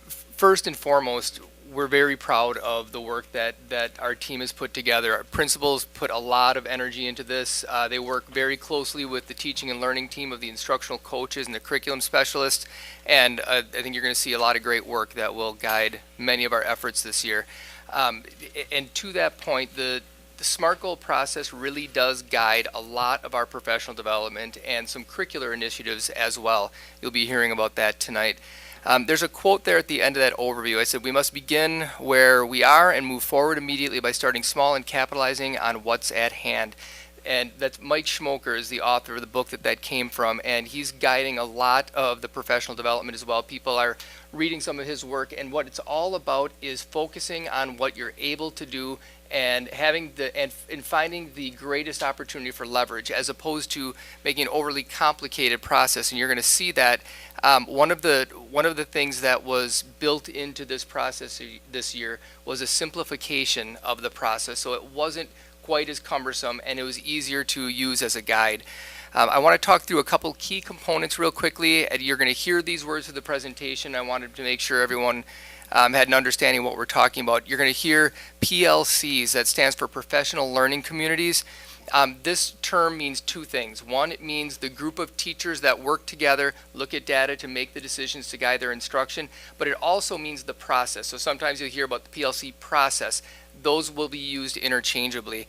First and foremost, we're very proud of the work that our team has put together. Our principals put a lot of energy into this. They work very closely with the teaching and learning team of the instructional coaches and the curriculum specialists. And I think you're going to see a lot of great work that will guide many of our efforts this year. And to that point, the SMART goal process really does guide a lot of our professional development and some curricular initiatives as well. You'll be hearing about that tonight. There's a quote there at the end of that overview. I said, we must begin where we are and move forward immediately by starting small and capitalizing on what's at hand. And that's Mike Schmoker is the author of the book that came from, and he's guiding a lot of the professional development as well. People are reading some of his work, and what it's all about is focusing on what you're able to do and having and finding the greatest opportunity for leverage, as opposed to making an overly complicated process. And you're going to see that one of the things that was built into this process this year was a simplification of the process, so it wasn't quite as cumbersome and it was easier to use as a guide. I want to talk through a couple key components real quickly. You're going to hear these words of the presentation. I wanted to make sure everyone had an understanding of what we're talking about. You're going to hear PLCs, that stands for Professional Learning Communities. This term means two things. One, it means the group of teachers that work together, look at data to make the decisions to guide their instruction, but it also means the process. So sometimes you'll hear about the PLC process. Those will be used interchangeably.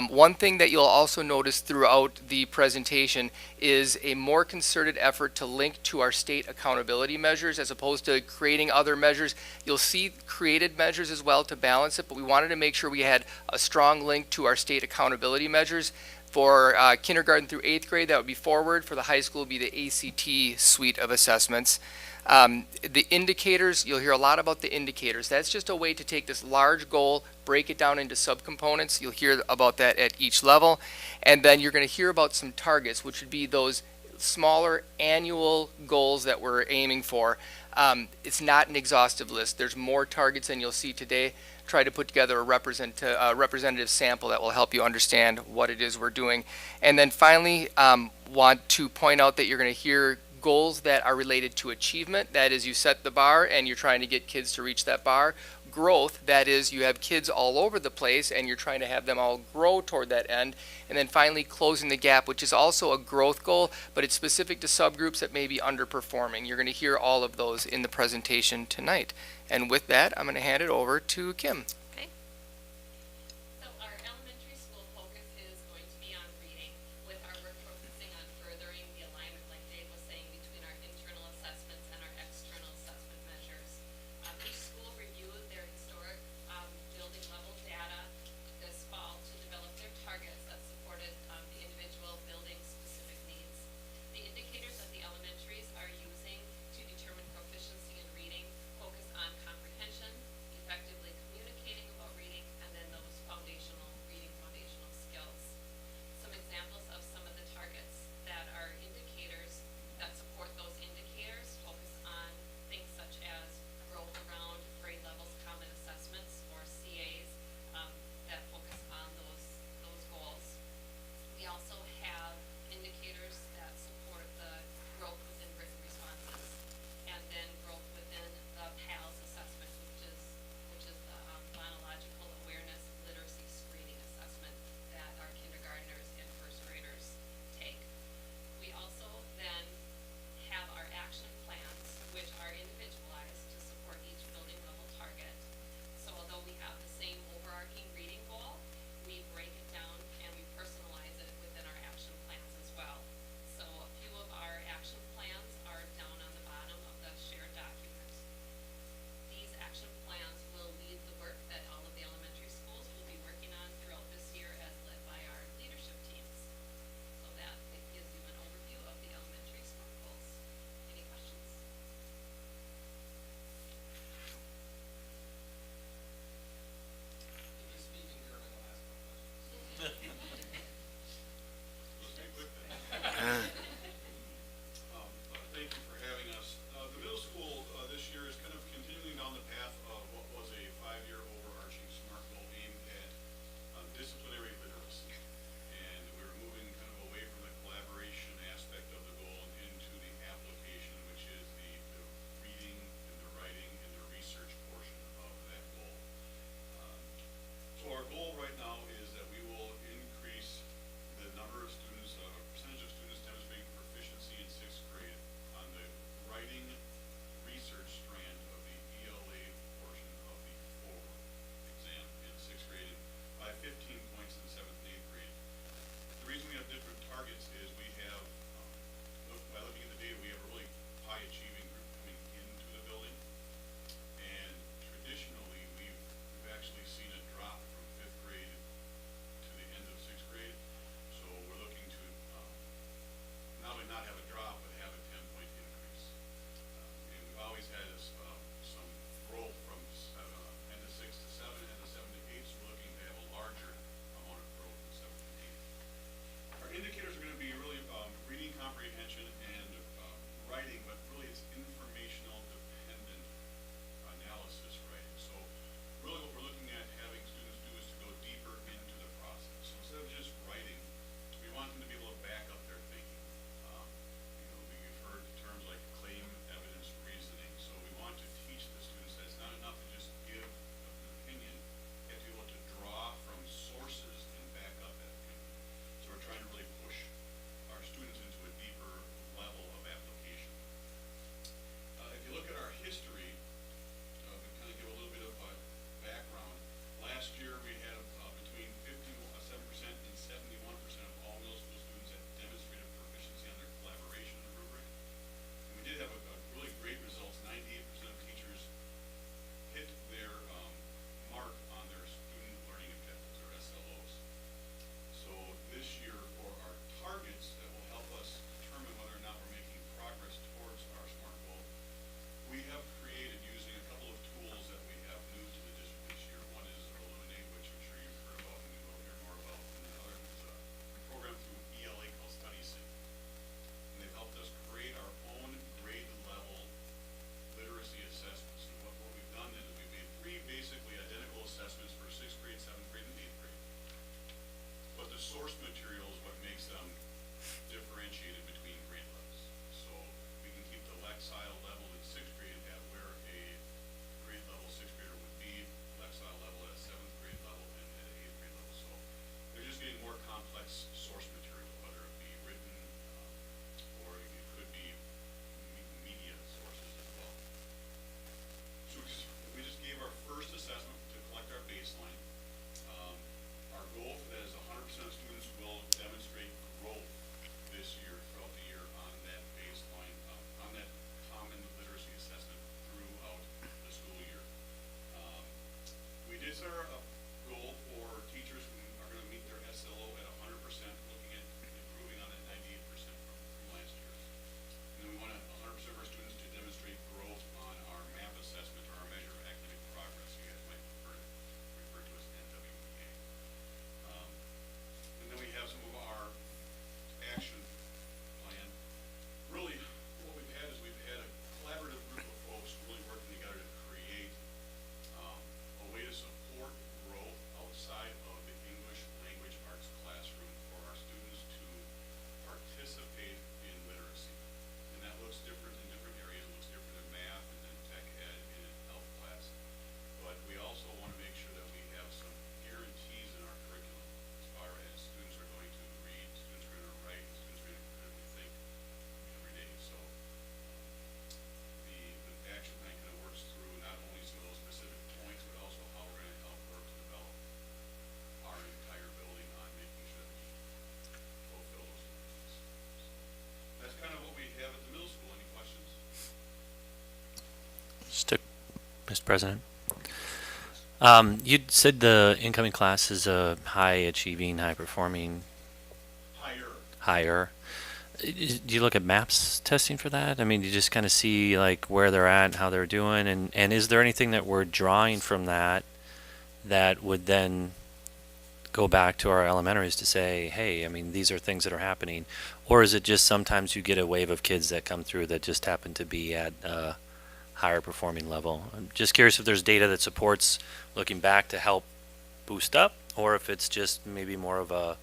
One thing that you'll also notice throughout the presentation is a more concerted effort to link to our state accountability measures as opposed to creating other measures. You'll see created measures as well to balance it, but we wanted to make sure we had a strong link to our state accountability measures. For kindergarten through 8th grade, that would be forward. For the high school, would be the ACT suite of assessments. The indicators, you'll hear a lot about the indicators. That's just a way to take this large goal, break it down into subcomponents. You'll hear about that at each level. And then you're going to hear about some targets, which would be those smaller annual goals that we're aiming for. It's not an exhaustive list. There's more targets than you'll see today. Try to put together a representative sample that will help you understand what it is we're doing. And then finally, want to point out that you're going to hear goals that are related to achievement. That is, you set the bar and you're trying to get kids to reach that bar. Growth, that is, you have kids all over the place and you're trying to have them all grow toward that end. And then finally, closing the gap, which is also a growth goal, but it's specific to subgroups that may be underperforming. You're going to hear all of those in the presentation tonight. And with that, I'm going to hand it over to Kim. So our elementary school focus is going to be on reading, with our work focusing on furthering the alignment, like Dave was saying, between our internal assessments and our external assessment measures. Each school reviewed their historic building level data this fall to develop their targets that supported the individual building specific needs. The indicators that the elementaries are using to determine proficiency in reading focus on comprehension, effectively communicating source material is what makes them differentiated between grade levels. So we can keep the Lexile level in 6th grade at where a grade level 6th grader would be, Lexile level at a 7th grade level, and at an 8th grade level. So they're just getting more complex source material, whether it be written or it could be media sources as well. So we just gave our first assessment to collect our baseline. Our goal for that is 100% of students will demonstrate growth this year, throughout the year, on that baseline, on that common literacy assessment throughout the school year. We did set our goal for teachers who are going to meet their SLO at 100%, looking at improving on that 98% from last year. And then we want 100% of our students to demonstrate growth on our MAP assessment, or our measure of academic progress. You guys might refer to as NWEA. And then we have some of our action plan. Really, what we've had is we've had a collaborative group of folks really working together to create a way to support growth outside of the English language arts classroom for our students to participate in literacy. And that looks different in different areas. It looks different in math and in tech ed and in health class. But we also want to make sure that we have some guarantees in our curriculum as far as students are going to read, students are going to write, students are going to critically think every day. So the action plan kind of works through not only some of those specific points, but also how we're going to help work to develop our entire building on making sure that we fulfill those things. So that's kind of what we have at the middle school. Any questions? Mr. President. You said the incoming class is a high achieving, high performing. Higher. Do you look at MAPS testing for that? I mean, you just kind of see like where they're at and how they're doing, and is there anything that we're drawing from that that would then go back to our elementaries to say, hey, I mean, these are things that are happening, or is it just sometimes you get a wave of kids that come through that just happen to be at a higher performing level? I'm just curious if there's data that supports looking back to help boost up, or if it's just maybe more of a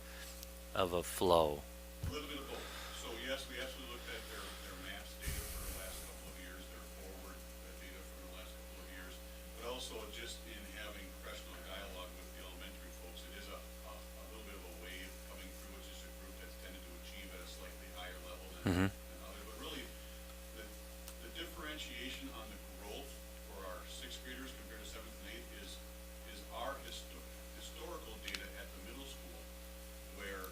flow. A little bit of both. So yes, we actually looked at their MAPS data for the last couple of years, their forward data from the last couple of years, but also just in having professional dialogue with the elementary folks, it is a little bit of a wave coming through, which is a group that's tended to achieve at a slightly higher level than others. But really, the differentiation on the growth for our 6th graders compared to 7th and 8th is our historical data at the middle school, where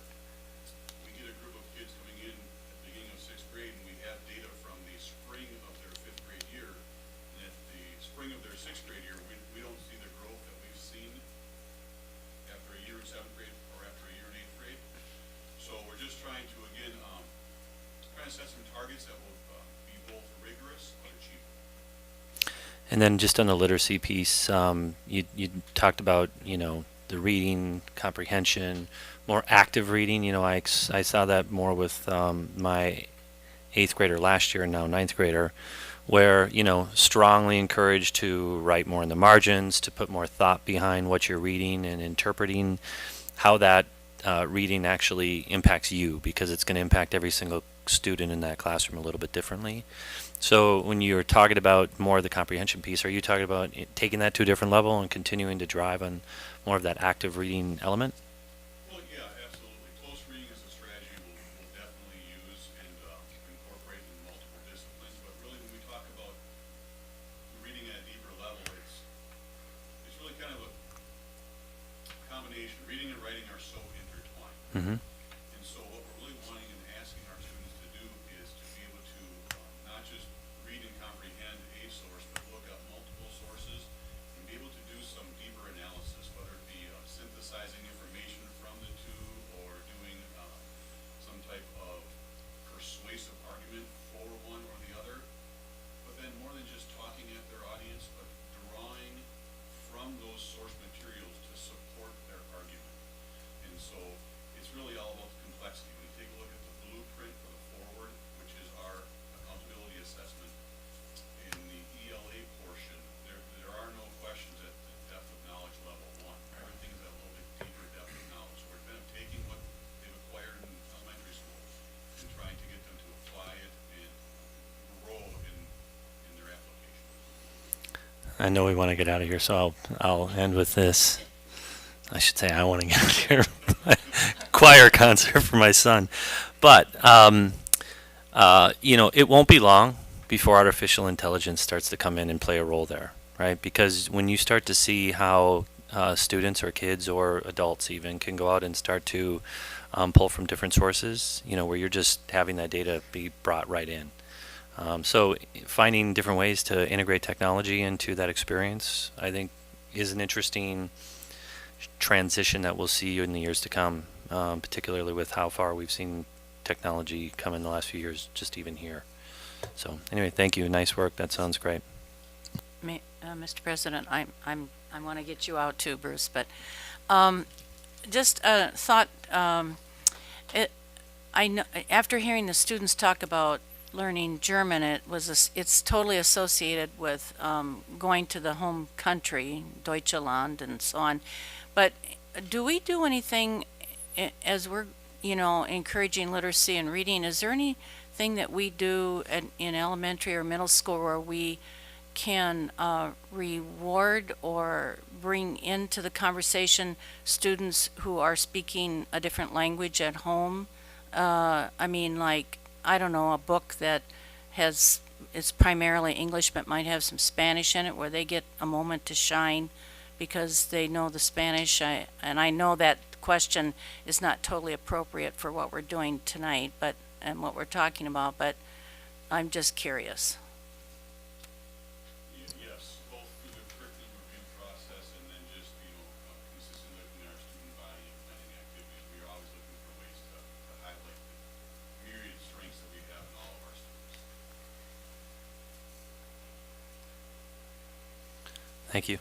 we get a group of kids coming in at the beginning of 6th grade, and we have data from the spring of their 5th grade year, and at the spring of their 6th grade year, we don't see the growth that we've seen after a year in 7th grade or after a year in 8th grade. So we're just trying to, again, trying to set some targets that will be both rigorous but achievable. And then just on the literacy piece, you talked about, the reading comprehension, more active reading. I saw that more with my 8th grader last year and now 9th grader, where, strongly encouraged to write more in the margins, to put more thought behind what you're reading and interpreting how that reading actually impacts you, because it's going to impact every single student in that classroom a little bit differently. So when you're talking about more of the comprehension piece, are you talking about taking that to a different level and continuing to drive on more of that active reading element? Well, yeah, absolutely. Close reading is a strategy we'll definitely use and incorporate in multiple disciplines. But really, when we talk about reading at a deeper level, it's really kind of a combination. Reading and writing are so intertwined. Mm-hmm. And so what we're really wanting and asking our students to do is to be able to not just read and comprehend a source, but look up multiple sources and be able to do some deeper analysis, whether it be synthesizing information from the two or doing some type of persuasive argument for one or the other. But then more than just talking at their audience, but drawing from those source materials to support their argument. And so it's really all about the complexity. When you take a look at the blueprint for the forward, which is our accountability assessment, in the ELA portion, there are no questions at the depth of knowledge level 1. Everything is at a little bit deeper depth of knowledge. So we're kind of taking what I know we want to get out of here, so I'll end with this. I should say I want to get out of here. Choir concert for my son. But, it won't be long before artificial intelligence starts to come in and play a role there, right? Because when you start to see how students or kids or adults even can go out and start to pull from different sources, where you're just having that data be brought right in. So finding different ways to integrate technology into that experience, I think, is an interesting transition that we'll see in the years to come, particularly with how far we've seen technology come in the last few years, just even here. So anyway, thank you. Nice work. That sounds great. Mr. President, I want to get you out too, Bruce, but just a thought. I know after hearing the students talk about learning German, it's totally associated with going to the home country, Deutschland, and so on. But do we do anything as we're encouraging literacy and reading? Is there anything that we do in elementary or middle school where we can reward or bring into the conversation students who are speaking a different language at home? I mean, like, I don't know, a book that it's primarily English but might have some Spanish in it, where they get a moment to shine because they know the Spanish. And I know that question is not totally appropriate for what we're doing tonight, and what we're talking about, but I'm just curious. Yes, both through the curriculum review process and then just, consistently looking at our student body and planning activities. We are always looking for ways to highlight the myriad strengths that we have in all of our students. Thank you.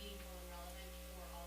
Meaningful and relevant for all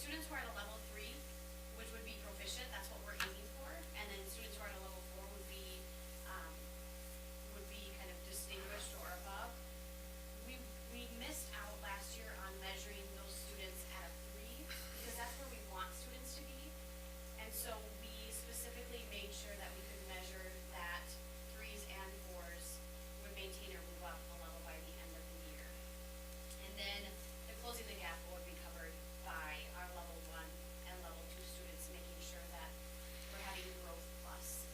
students who are at a level 3, which would be proficient, that's what we're aiming for, and then students who are at a level 4 would be kind of distinguished or above. We missed out last year on measuring those students at a 3 because that's where we want students to be, and so we specifically made sure that we could measure that 3s and 4s would maintain or move up a level by the end of the year. And then the closing the gap would be covered by our level 1 and level 2 students, making sure that we're having growth plus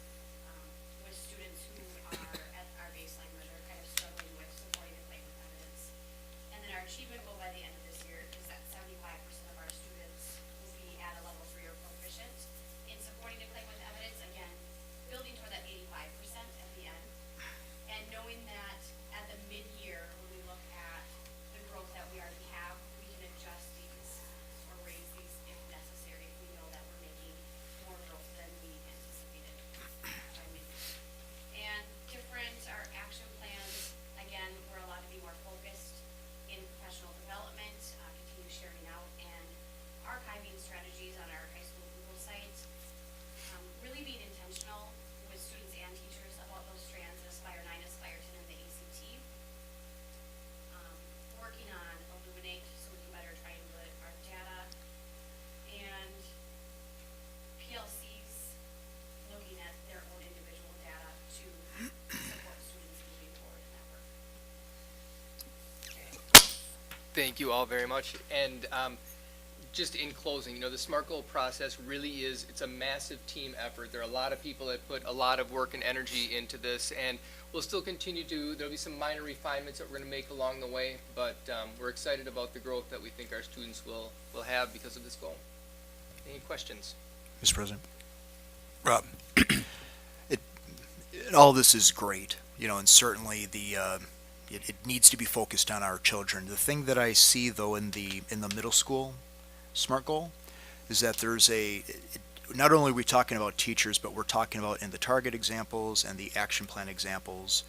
with students who are at our baseline measure kind of struggling with supporting the claim with evidence. And then our achievement goal by the end of this year is that 75% of our students will be at a level 3 or proficient in supporting the claim with evidence, again, building toward that 85% at the end. And knowing that at the mid-year, when we look at the growth that we already have, we can adjust these or raise these if necessary, if we know that we're making more growth than we anticipated by mid-year. And different, our action plans, again, we're allowed to be more focused in professional development, continue sharing out and archiving strategies on our high school Google site. Really being intentional with students and teachers about those strands, Aspire 9, Aspire 10, and the ACT. Working on Illuminate so we can better triangulate our data. And PLCs looking at their own individual data to support students moving forward in that work. Thank you all very much. And just in closing, the SMART goal process really is, it's a massive team effort. There are a lot of people that put a lot of work and energy into this, and we'll still continue to, there'll be some minor refinements that we're gonna make along the way, but we're excited about the growth that we think our students will have because of this goal. Any questions? Mr. President? Rob? All this is great, and certainly it needs to be focused on our children. The thing that I see though in the middle school SMART goal is that there's not only are we talking about teachers, but we're talking about in the target examples and the action plan examples,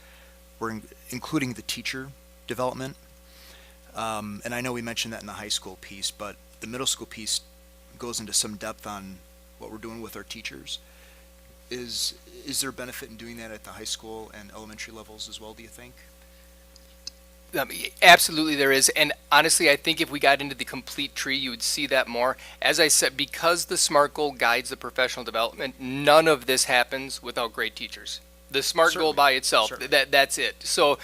we're including the teacher development. And I know we mentioned that in the high school piece, but the middle school piece goes into some depth on what we're doing with our teachers. Is there benefit in doing that at the high school and elementary levels as well, do you think? Absolutely there is, and honestly I think if we got into the complete tree you would see that more. As I said, because the SMART goal guides the professional development, none of this happens without great teachers. The SMART goal by itself, that's it. So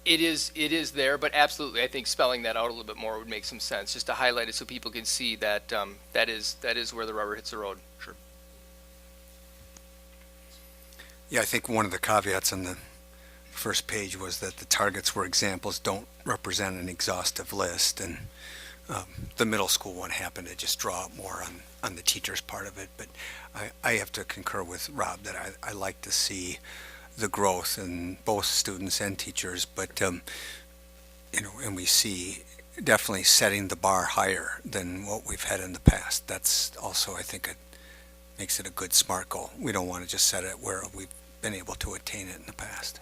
it is there, but absolutely I think spelling that out a little bit more would make some sense, just to highlight it so people can see that that is where the rubber hits the road. Sure. Yeah, I think one of the caveats on the first page was that the targets were examples, don't represent an exhaustive list, and the middle school one happened to just draw more on the teacher's part of it. But I have to concur with Rob that I like to see the growth in both students and teachers, but and we see definitely setting the bar higher than what we've had in the past. That's also, I think, it makes it a good SMART goal. We don't want to just set it where we've been able to attain it in the past.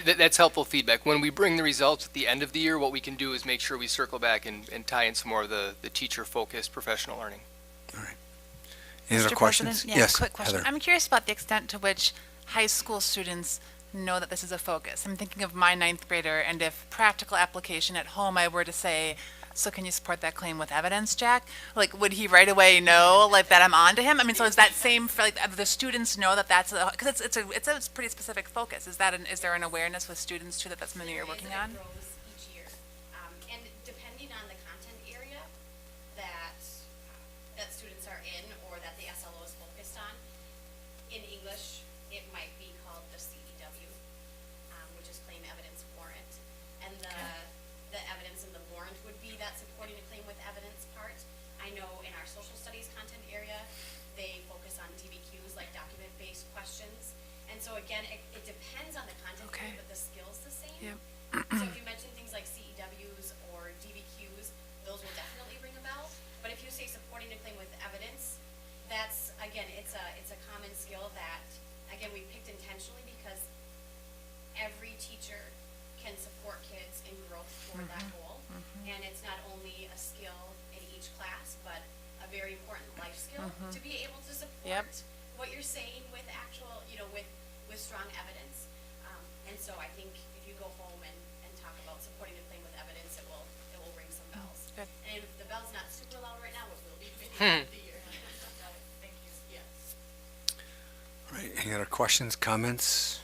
That's helpful feedback. When we bring the results at the end of the year, what we can do is make sure we circle back and tie in some more of the teacher-focused professional learning. All right. Any other Mr. questions? President, Yes, quick question. Heather. I'm curious about the extent to which high school students know that this is a focus. I'm thinking of my 9th grader, and if practical application at home I were to say, so can you support that claim with evidence, Jack? Like, would he right away know, like, that I'm on to him? I mean, so is that same for, like, the students know that that's a, because it's a pretty specific focus. Is there an awareness with students too that that's something you're working on? Each year, and depending on the content area that students are in or that the SLO is focused on, in English it might be called the CEW, which is claim evidence warrant, and the evidence in the warrant would be that supporting a claim with evidence part. I know in our social studies content area, they focus on DBQs, like document-based questions. And so again, it depends on the content area, but the skill's the same. Yep. So if you mention things like CEWs or DBQs, those will definitely ring a bell. But if you say supporting a claim with evidence, that's, again, it's a common skill that, again, we picked intentionally because every teacher can support kids in growth toward that goal. And it's not only a skill in each each class, but a very important life skill to be able to support Yep. what you're saying with actual, with strong evidence. And so I think if you go home and talk about supporting the claim with evidence, it will ring some bells. Good. And if the bell's not super loud right now, it will be at the end of the year. Thank you. Yeah. All right, any other questions, comments?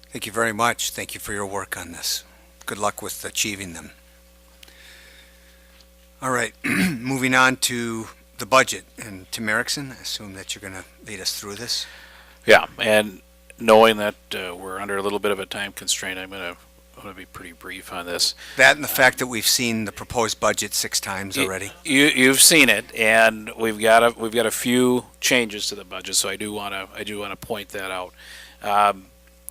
Thank you very much. Thank you for your work on this. Good luck with achieving them. All right, moving on to the budget. And Tim Erickson, I assume that you're going to lead us through this. Yeah, and knowing that we're under a little bit of a time constraint, I'm going to be pretty brief on this. That and the fact that we've seen the proposed budget 6 times already. You've seen it, and we've got a few changes to the budget, so I do want to point that out.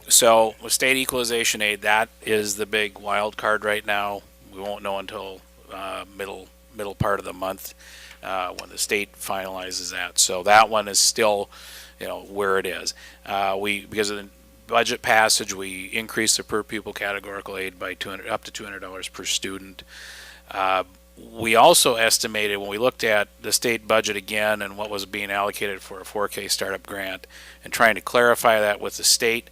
So with state equalization aid, that is the big wild card right now. We won't know until middle part of the month when the state finalizes that. So that one is still, where it is. Because of the budget passage, we increased the per pupil categorical aid by up to $200 per student. We also estimated, when we looked at the state budget again and what was being allocated for a 4K startup grant and trying to clarify that with the state,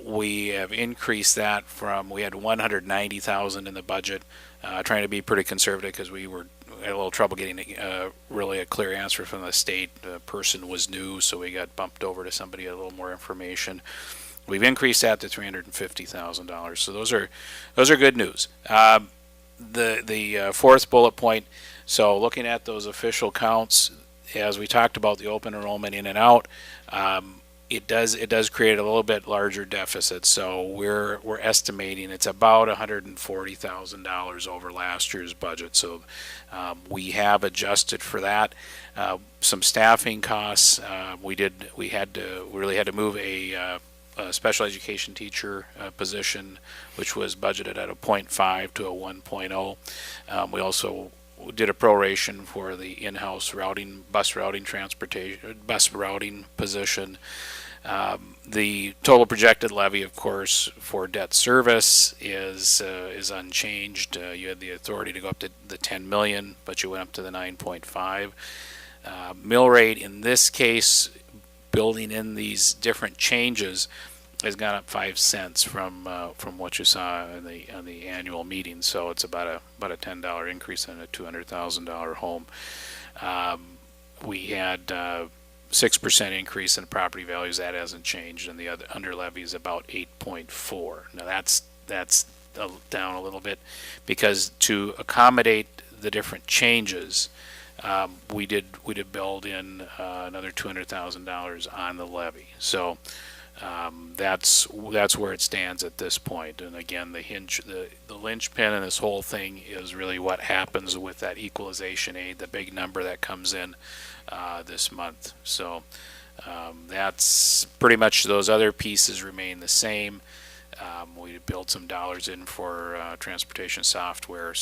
we have increased that from, we had $190,000 in the budget, trying to be pretty conservative because we had a little trouble getting really a clear answer from the state. The person was new, so we got bumped over to somebody a little more information. We've increased that to $350,000. So those are good news. The fourth bullet point, so looking at those official counts, as we talked about the open enrollment in and out, it does create a little bit larger deficit. So we're estimating it's about $140,000 over last year's budget. So we have adjusted for that. Some staffing costs. We really had to move a special education teacher position, which was budgeted at a 0.5 to a 1.0. We also did a proration for the in-house bus routing position. The total projected levy, of course, for debt service is unchanged. You had the authority to go up to the 10 million, but you went up to the 9.5. Mill rate in this case, building in these different changes, has gone up 5 cents from what you saw in the annual meeting. So it's about a $10 increase on a $200,000 home. We had 6% increase in property values. That hasn't changed, and the other under levy is about 8.4. Now that's down a little bit because to accommodate the different changes, we did build in another $200,000 on the levy. So that's where it stands at this point. And again, the linchpin in this whole thing is really what happens with that equalization aid, the big number that comes in this month. So that's pretty much, those other pieces remain the same. We build some dollars in for transportation software,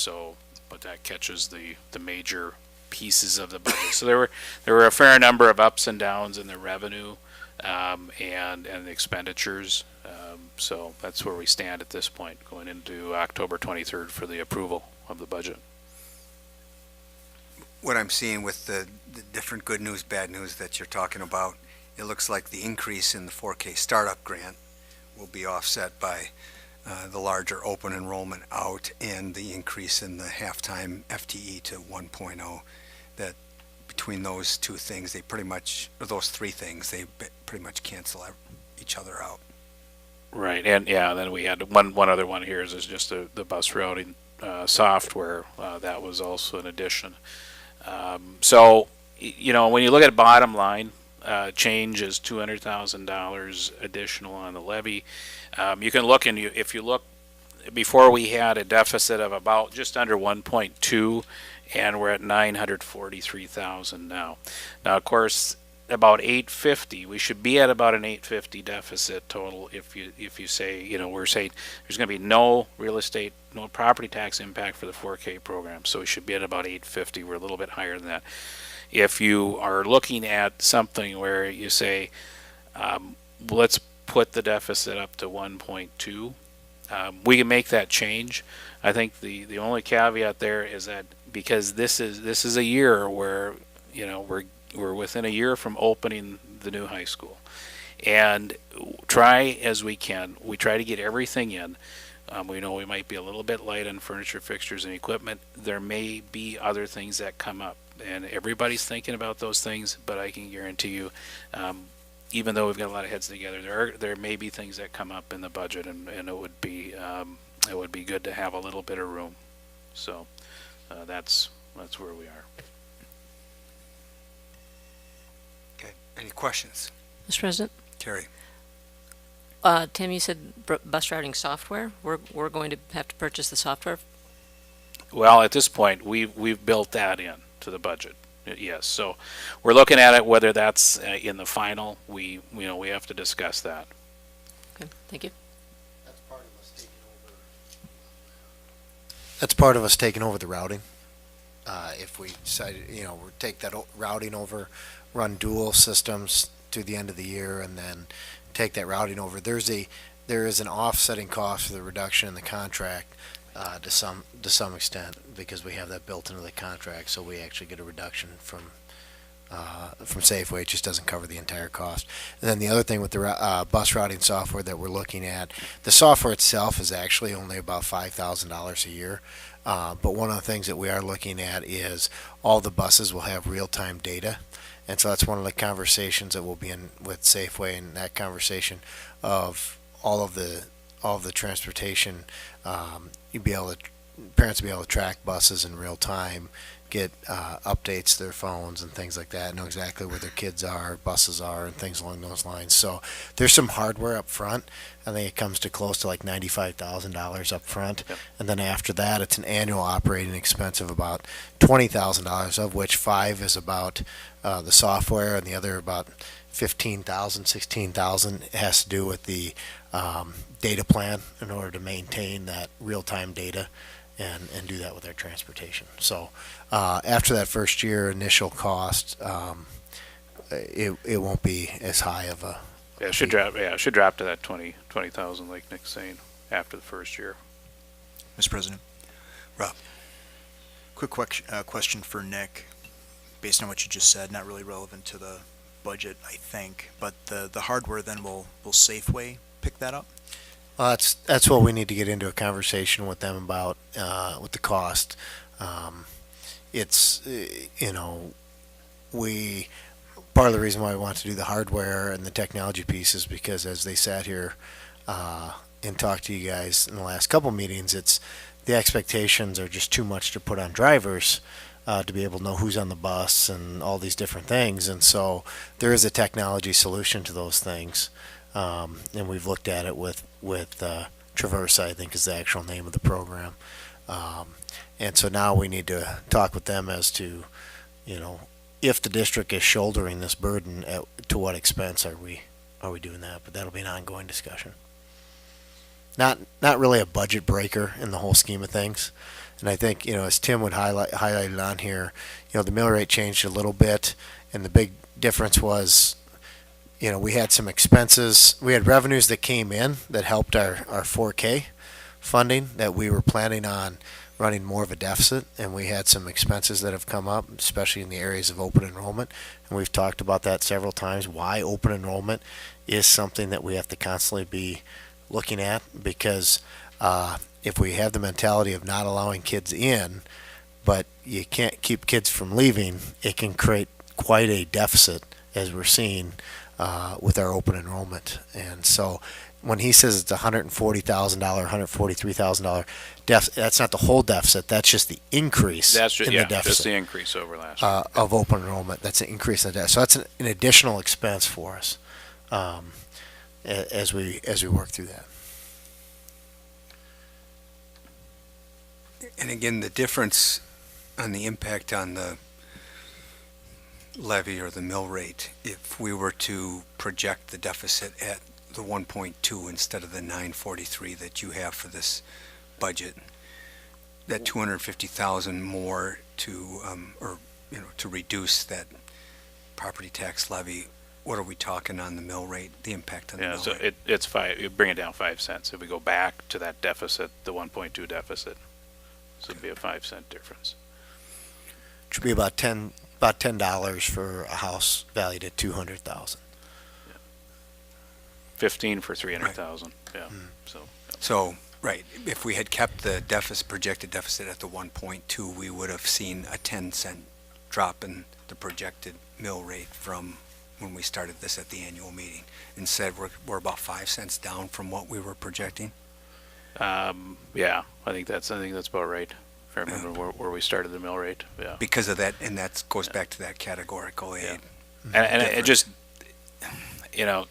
but that catches the major pieces of the budget. So there were a fair number of ups and downs in the revenue and the expenditures. So that's where we stand at this point, going into October 23rd for the approval of the budget. What I'm seeing with the different good news, bad news that you're talking about, it looks like the increase in the 4K startup grant will be offset by the larger open enrollment out and the increase in the halftime FTE to 1.0. That between those two things, or those three things, they pretty much cancel each other out. Right, and yeah, then we had one other one here is just the bus routing software. That was also an addition. So, when you look at bottom line, change is $200,000 additional on the levy. You can look, and if you look, before we had a deficit of about just under 1.2, and we're at 943,000 now. Now, of course, about 850. We should be at about an 850 deficit total. If you say, we're saying there's going to be no real estate, no property tax impact for the 4K program, so we should be at about 850. We're a little bit higher than that. If you are looking at something where you say, let's put the deficit up to 1.2, we can make that change. I think the only caveat there is that because this is a year where, you know, we're within a year from opening the new high school, and try as we can. We try to get everything in. We know we might be a little bit light on furniture, fixtures, and equipment. There may be other things that come up, and everybody's thinking about those things. But I can guarantee you, even though we've got a lot of heads together, there may be things that come up in the budget, and it would be good to have a little bit of room. So that's where we are. Okay. Any questions? Mr. President? Terry. Tim, you said bus routing software. We're going to have to purchase the software. Well, at this point, we've built that in to the budget. Yes, so we're looking at it. Whether that's in the final, we have to discuss that. Okay, thank you. That's part of us taking over the routing. If we decide, we'll take that routing over, run dual systems to the end of the year, and then take that routing over. There is an offsetting cost for the reduction in the contract to some extent, because we have that built into the contract, so we actually get a reduction from Safeway. It just doesn't cover the entire cost. And then the other thing with the bus routing software that we're looking at, the software itself is actually only about $5,000 a year. But one of the things that we are looking at is all the buses will have real-time data. And so that's one of the conversations that will be in with Safeway, and that conversation of all of the transportation. Parents will be able to track buses in real time, get updates to their phones and things like that, know exactly where their kids are, buses are, and things along those lines. So there's some hardware up front. I think it comes to close to like $95,000 up front. Yep. And then after that, it's an annual operating expense of about $20,000, of which $5,000 is about the software, and the other about $15,000, $16,000 has to do with the data plan in order to maintain that real-time data and do that with our transportation. So after that first year initial cost, it won't be as high of a it should drop. Yeah, it should drop to that 20,000, like Nick's saying, after the first year. Mr. President. Rob. Quick question for Nick, based on what you just said, not really relevant to the budget, I think, but the hardware then will Safeway pick that up? That's what we need to get into a conversation with them about with the cost. It's part of the reason why we want to do the hardware and the technology piece is because as they sat here and talked to you guys in the last couple meetings, it's the expectations are just too much to put on drivers to be able to know who's on the bus and all these different things. And so there is a technology solution to those things. And we've looked at it with Traverse, I think is the actual name of the program. And so now we need to talk with them as to, if the district is shouldering this burden, to what expense are we doing that? But that'll be an ongoing discussion. Not really a budget breaker in the whole scheme of things. And I think, as Tim would highlighted on here, the mill rate changed a little bit, and the big difference was, we had some expenses. We had revenues that came in that helped our 4K funding that we were planning on running more of a deficit, and we had some expenses that have come up, especially in the areas of open enrollment. And we've talked about that several times, why open enrollment is something that we have to constantly be looking at, because if we have the mentality of not allowing kids in, but you can't keep kids from leaving, it can create quite a deficit, as we're seeing with our open enrollment. And so when he says it's $140,000, $143,000 deficit, that's not the whole deficit. That's just the increase That's just, in the deficit. Just the increase over last year. Of open enrollment. That's an increase in the deficit. So that's an additional expense for us as we work through that. And again, the difference on the impact on the levy or the mill rate, if we were to project the deficit at the 1.2 instead of the 943 that you have for this budget, that 250,000 more to to reduce that property tax levy, what are we talking on the mill rate, the impact on the mill rate? Yeah, so it's you bring it down 5 cents if we go back to that deficit, the 1.2 deficit. So it'd be a 5 cent difference. which would be about $10 for a house valued at 200,000. 15 for 300,000, yeah, So, right, if we had kept the projected deficit at the 1.2, we would have seen a 10-cent drop in the projected mill rate from when we started this at the annual meeting. Instead, we're about 5 cents down from what we were projecting. Yeah, I think that's about right. If I remember where we started the mill rate, yeah. Because of that, and that goes back to that categorical aid. And it just,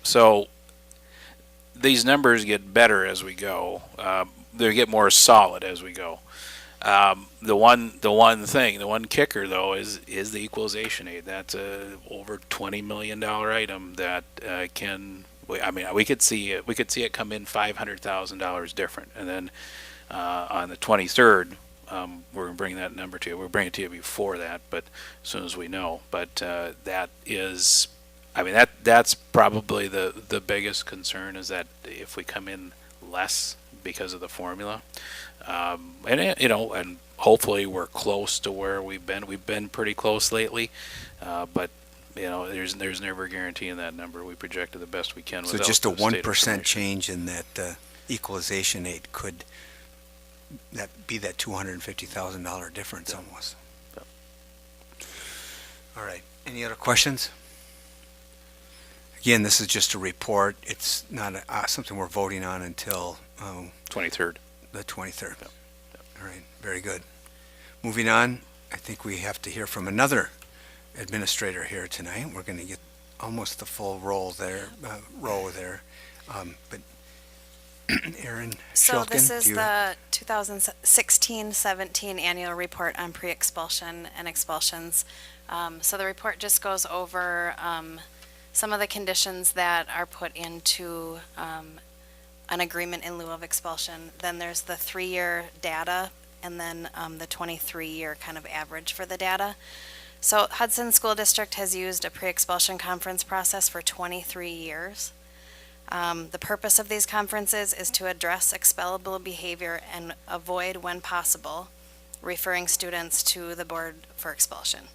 so these numbers get better as we go. They get more solid as we go. The one kicker though is the equalization aid. That's a over $20 million item that we could see it come in $500,000 different, and then on the 23rd. We're going to bring that number to you. We'll bring it to you before that, but as soon as we know. But that is, that's probably the biggest concern, is that if we come in less because of the formula, and hopefully we're close to where we've been. We've been pretty close lately, but there's never a guarantee in that number. We projected the best we can. So just a 1% change in that equalization aid could be that $250,000 difference almost. Yep. All right. Any other questions? Again, this is just a report. It's not something we're voting on until 23rd. The 23rd. Yep. All right. Very good. Moving on, I think we have to hear from another administrator here tonight. We're going to get almost the full row there. But Erin So Shulkin, this is the 2016-17 annual report on pre-expulsion and expulsions. So the report just goes over some of the conditions that are put into an agreement in lieu of expulsion. Then there's the 3-year data, and then the 23-year kind of average for the data. So Hudson School District has used a pre-expulsion conference process for 23 years. The purpose of these conferences is to address expellable behavior and avoid, when possible, referring students to the board for expulsion.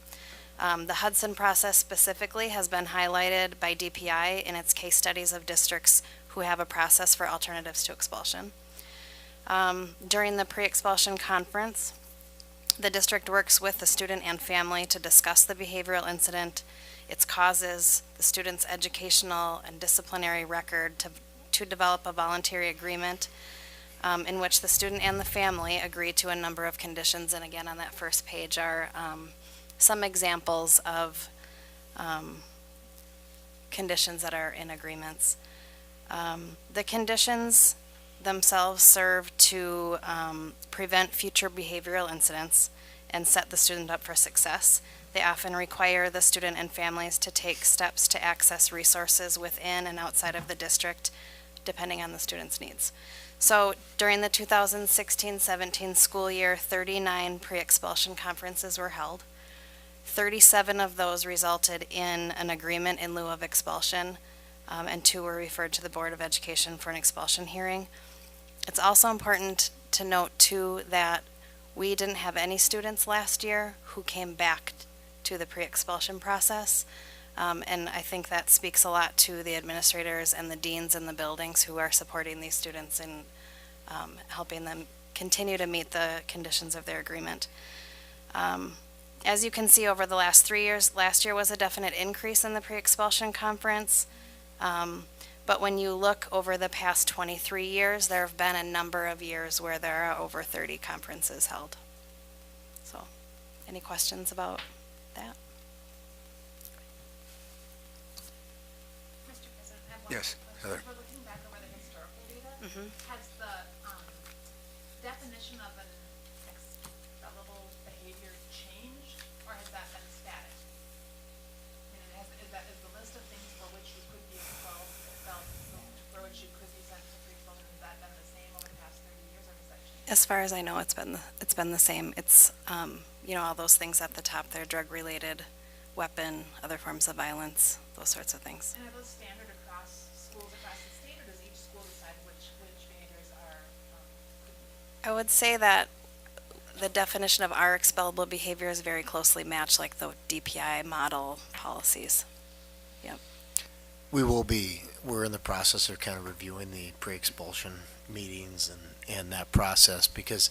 The Hudson process specifically has been highlighted by DPI in its case studies of districts who have a process for alternatives to expulsion. During the pre-expulsion conference, the district works with the student and family to discuss the behavioral incident, its causes, the student's educational and disciplinary record, to develop a voluntary agreement in which the student and the family agree to a number of conditions. And again, on that first page are some examples of conditions that are in agreements. The conditions themselves serve to prevent future behavioral incidents and set the student up for success. They often require the student and families to take steps to access resources within and outside of the district, depending on the student's needs. So during the 2016-17 school year, 39 pre-expulsion conferences were held. 37 of those resulted in an agreement in lieu of expulsion, and 2 were referred to the Board of Education for an expulsion hearing. It's also important to note, too, that we didn't have any students last year who came back to the pre-expulsion process, and I think that speaks a lot to the administrators and the deans in the buildings who are supporting these students in helping them continue to meet the conditions of their agreement. As you can see over the last 3 years, last year was a definite increase in the pre-expulsion conference, but when you look over the past 23 years, there have been a number of years where there are over 30 conferences held. So, any questions about that? Mr. President, I have one Yes, question. Heather. We're looking back over the historical data. Has the definition of an expellable behavior changed, or has that been static? Is the list of things for which you could be expelled, for which you could be sent to pre-expulsion, has that been the same over the past 30 years, or has that changed? As far as I know, it's been the same. It's all those things at the top there: drug-related, weapon, other forms of violence, those sorts of things. And are those standard across schools across the state, or does each school decide which behaviors are? I would say that the definition of our expellable behavior is very closely matched like the DPI model policies. Yep. We're in the process of kind of reviewing the pre-expulsion meetings and that process, because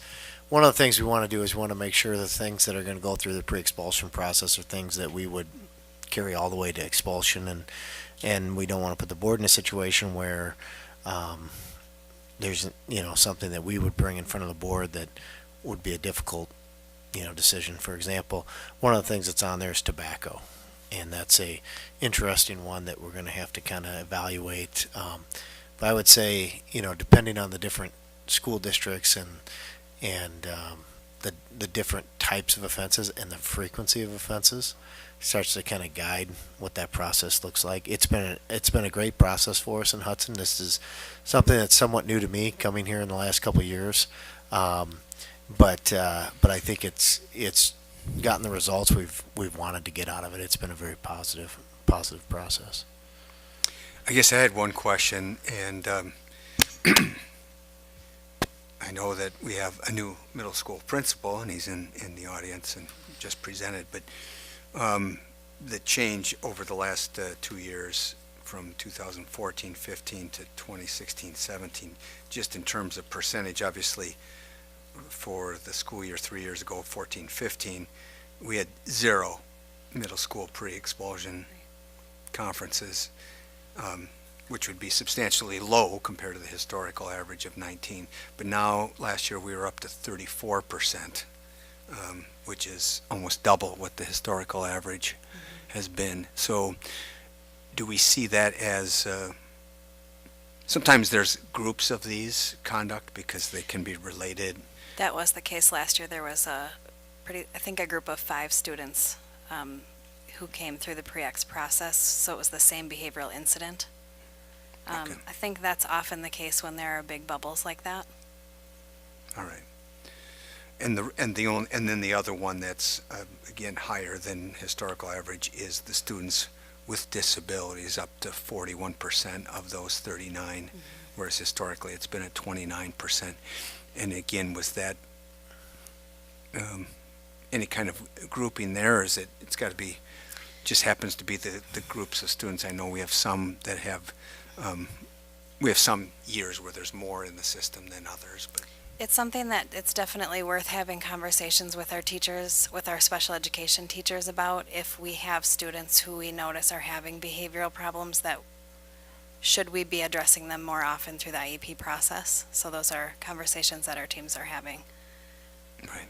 one of the things we want to do is we want to make sure the things that are going to go through the pre-expulsion process are things that we would carry all the way to expulsion, and we don't want to put the board in a situation where there's something that we would bring in front of the board that would be a difficult decision. For example, one of the things that's on there is tobacco, and that's a interesting one that we're going to have to kind of evaluate. But I would say, depending on the different school districts and the different types of offenses and the frequency of offenses, starts to kind of guide what that process looks like. It's been a great process for us in Hudson. This is something that's somewhat new to me, coming here in the last couple of years. But I think it's gotten the results we've wanted to get out of it. It's been a very positive process. I guess I had one question, and I know that we have a new middle school principal, and he's in the audience and just presented, but the change over the last 2 years from 2014-15 to 2016-17, just in terms of percentage, obviously for the school year 3 years ago, 14-15, we had 0 middle school pre-expulsion conferences, which would be substantially low compared to the historical average of 19. But now, last year, we were up to 34%, which is almost double what the historical average has been. So do we see that as, sometimes there's groups of these conduct because they can be related? That was the case last year. There was I think a group of 5 students who came through the pre-ex process, so it was the same behavioral incident. Okay. I think that's often the case when there are big bubbles like that. All right. And then the other one that's again higher than historical average is the students with disabilities, up to 41% of those 39, whereas historically it's been at 29%. And again, was that any kind of grouping there, or is it's got to be, just happens to be the groups of students? I know we have some that have, we have some years where there's more in the system than others, but. It's something that it's definitely worth having conversations with our teachers, with our special education teachers about, if we have students who we notice are having behavioral problems, that should we be addressing them more often through the IEP process. So those are conversations that our teams are having. Right.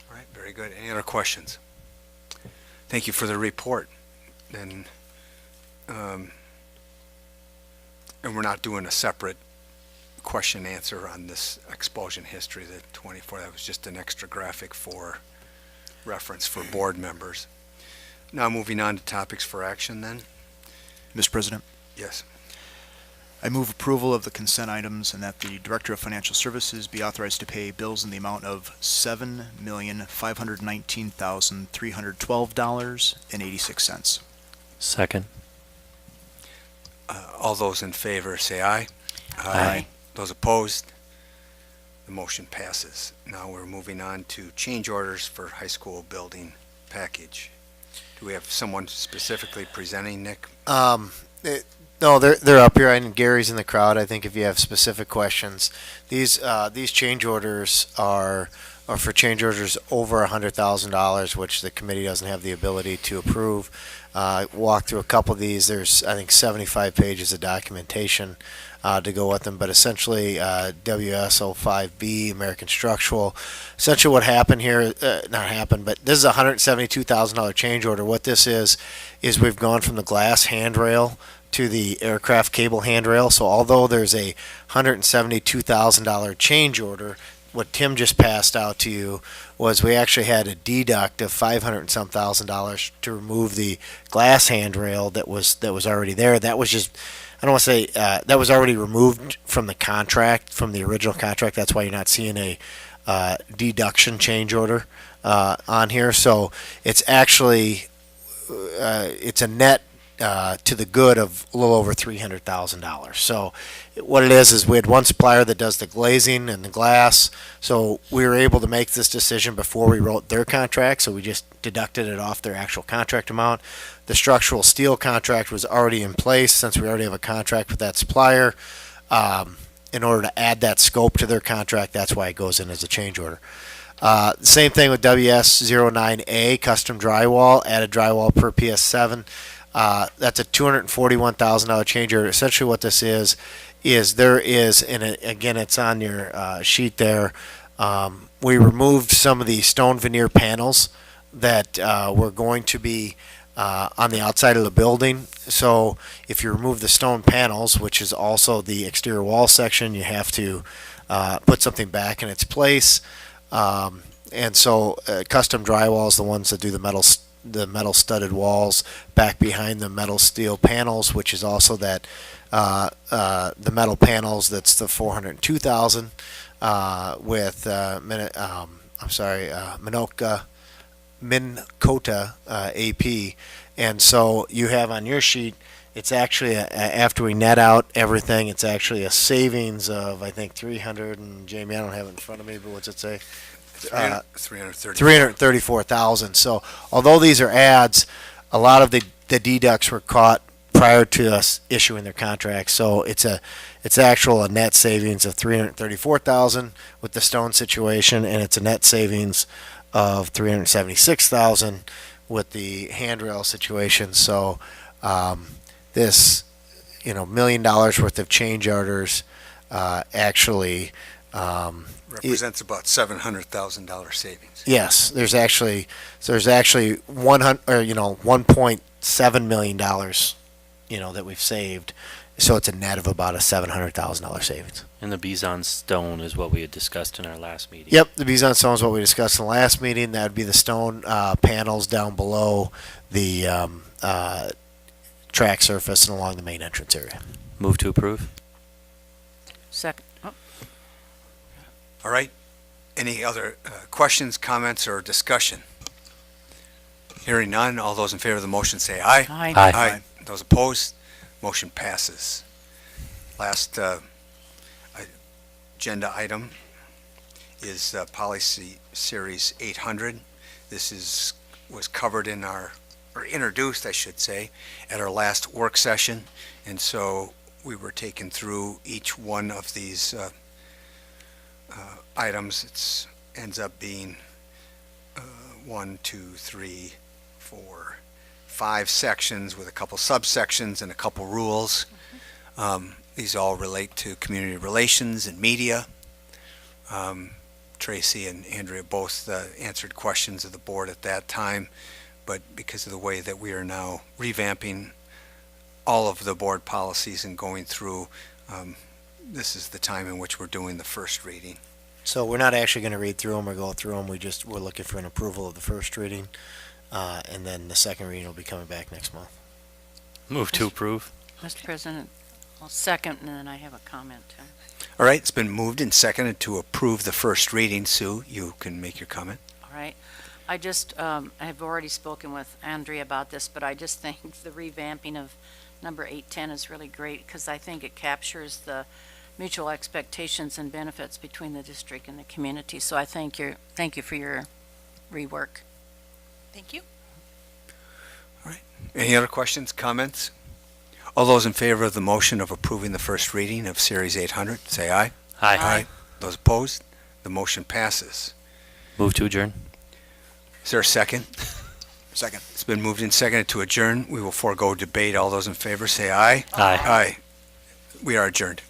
All right, very good. Any other questions? Thank you for the report. And we're not doing a separate question answer on this expulsion history, the 24. That was just an extra graphic for reference for board members. Now moving on to topics for action then. Mr. President? Yes. I move approval of the consent items and that the Director of Financial Services be authorized to pay bills in the amount of $7,519,312.86. Second. All those in favor say aye. Aye. Those opposed? The motion passes. Now we're moving on to change orders for high school building package. Do we have someone specifically presenting, Nick? No, they're up here. And Gary's in the crowd. I think if you have specific questions, these change orders are for change orders over $100,000, which the committee doesn't have the ability to approve. Walk through a couple of these. There's, I think, 75 pages of documentation to go with them, but essentially WSO5B, American Structural. Essentially what happened here, not happened, but this is a $172,000 change order. What this is we've gone from the glass handrail to the aircraft cable handrail. So although there's a $172,000 change order, what Tim just passed out to you was we actually had a deduct of $500 and some thousand to remove the glass handrail that was already there. That was just, I don't want to say, that was already removed from the contract, from the original contract. That's why you're not seeing a deduction change order on here. So it's actually, it's a net to the good of a little over $300,000. So what it is we had one supplier that does the glazing and the glass. So we were able to make this decision before we wrote their contract. So we just deducted it off their actual contract amount. The structural steel contract was already in place since we already have a contract with that supplier. In order to add that scope to their contract, that's why it goes in as a change order. Same thing with WS09A, custom drywall, added drywall per PS7. That's a $241,000 change order. Essentially what this is there is, and again, it's on your sheet there, we removed some of the stone veneer panels that were going to be on the outside of the building. So if you remove the stone panels, which is also the exterior wall section, you have to put something back in its place. And so custom drywall is the ones that do the metal studded walls back behind the metal steel panels, which is also that the metal panels, that's the $402,000 with Minkota AP. And so you have on your sheet, it's actually after we net out everything, it's actually a savings of, I think, 300, and Jamie, I don't have it in front of me, but what's it say? 334,000. So although these are ads, a lot of the deducts were caught prior to us issuing their contracts. So it's actual a net savings of 334,000 with the stone situation, and it's a net savings of 376,000 with the handrail situation. So this $1 million worth of change orders actually represents about $700,000 savings. Yes, there's actually 1.7 million dollars, that we've saved. So it's a net of about a $700,000 savings. And the Bison stone is what we had discussed in our last meeting. Yep, the Bison stone is what we discussed in the last meeting. That would be the stone panels down below the track surface and along the main entrance area. Move to approve. Second. All right. Any other questions, comments, or discussion? Hearing none, all those in favor of the motion say aye. Aye. Aye. Those opposed, motion passes. Last agenda item is policy series 800. This was covered in or introduced, I should say, at our last work session, and so we were taken through each one of these items. It ends up being 1, 2, 3, 4, 5 sections with a couple subsections and a couple rules. These all relate to community relations and media. Tracy and Andrea both answered questions of the board at that time, but because of the way that we are now revamping all of the board policies and going through, this is the time in which we're doing the first reading. So we're not actually going to read through them or go through them. We're looking for an approval of the first reading, and then the second reading will be coming back next month. Move to approve. Mr. President, I'll second, and then I have a comment too. All right, it's been moved and seconded to approve the first reading. Sue, you can make your comment. All right. I just, I've already spoken with Andrea about this, but I just think the revamping of number 810 is really great because I think it captures the mutual expectations and benefits between the district and the community. So I thank you for your rework. Thank you. All right. Any other questions, comments? All those in favor of the motion of approving the first reading of Series 800, say aye. Aye. Aye. Those opposed, the motion passes. Move to adjourn. Is there a second? Second. It's been moved and seconded to adjourn. We will forego debate. All those in favor say aye. Aye. Aye. We are adjourned.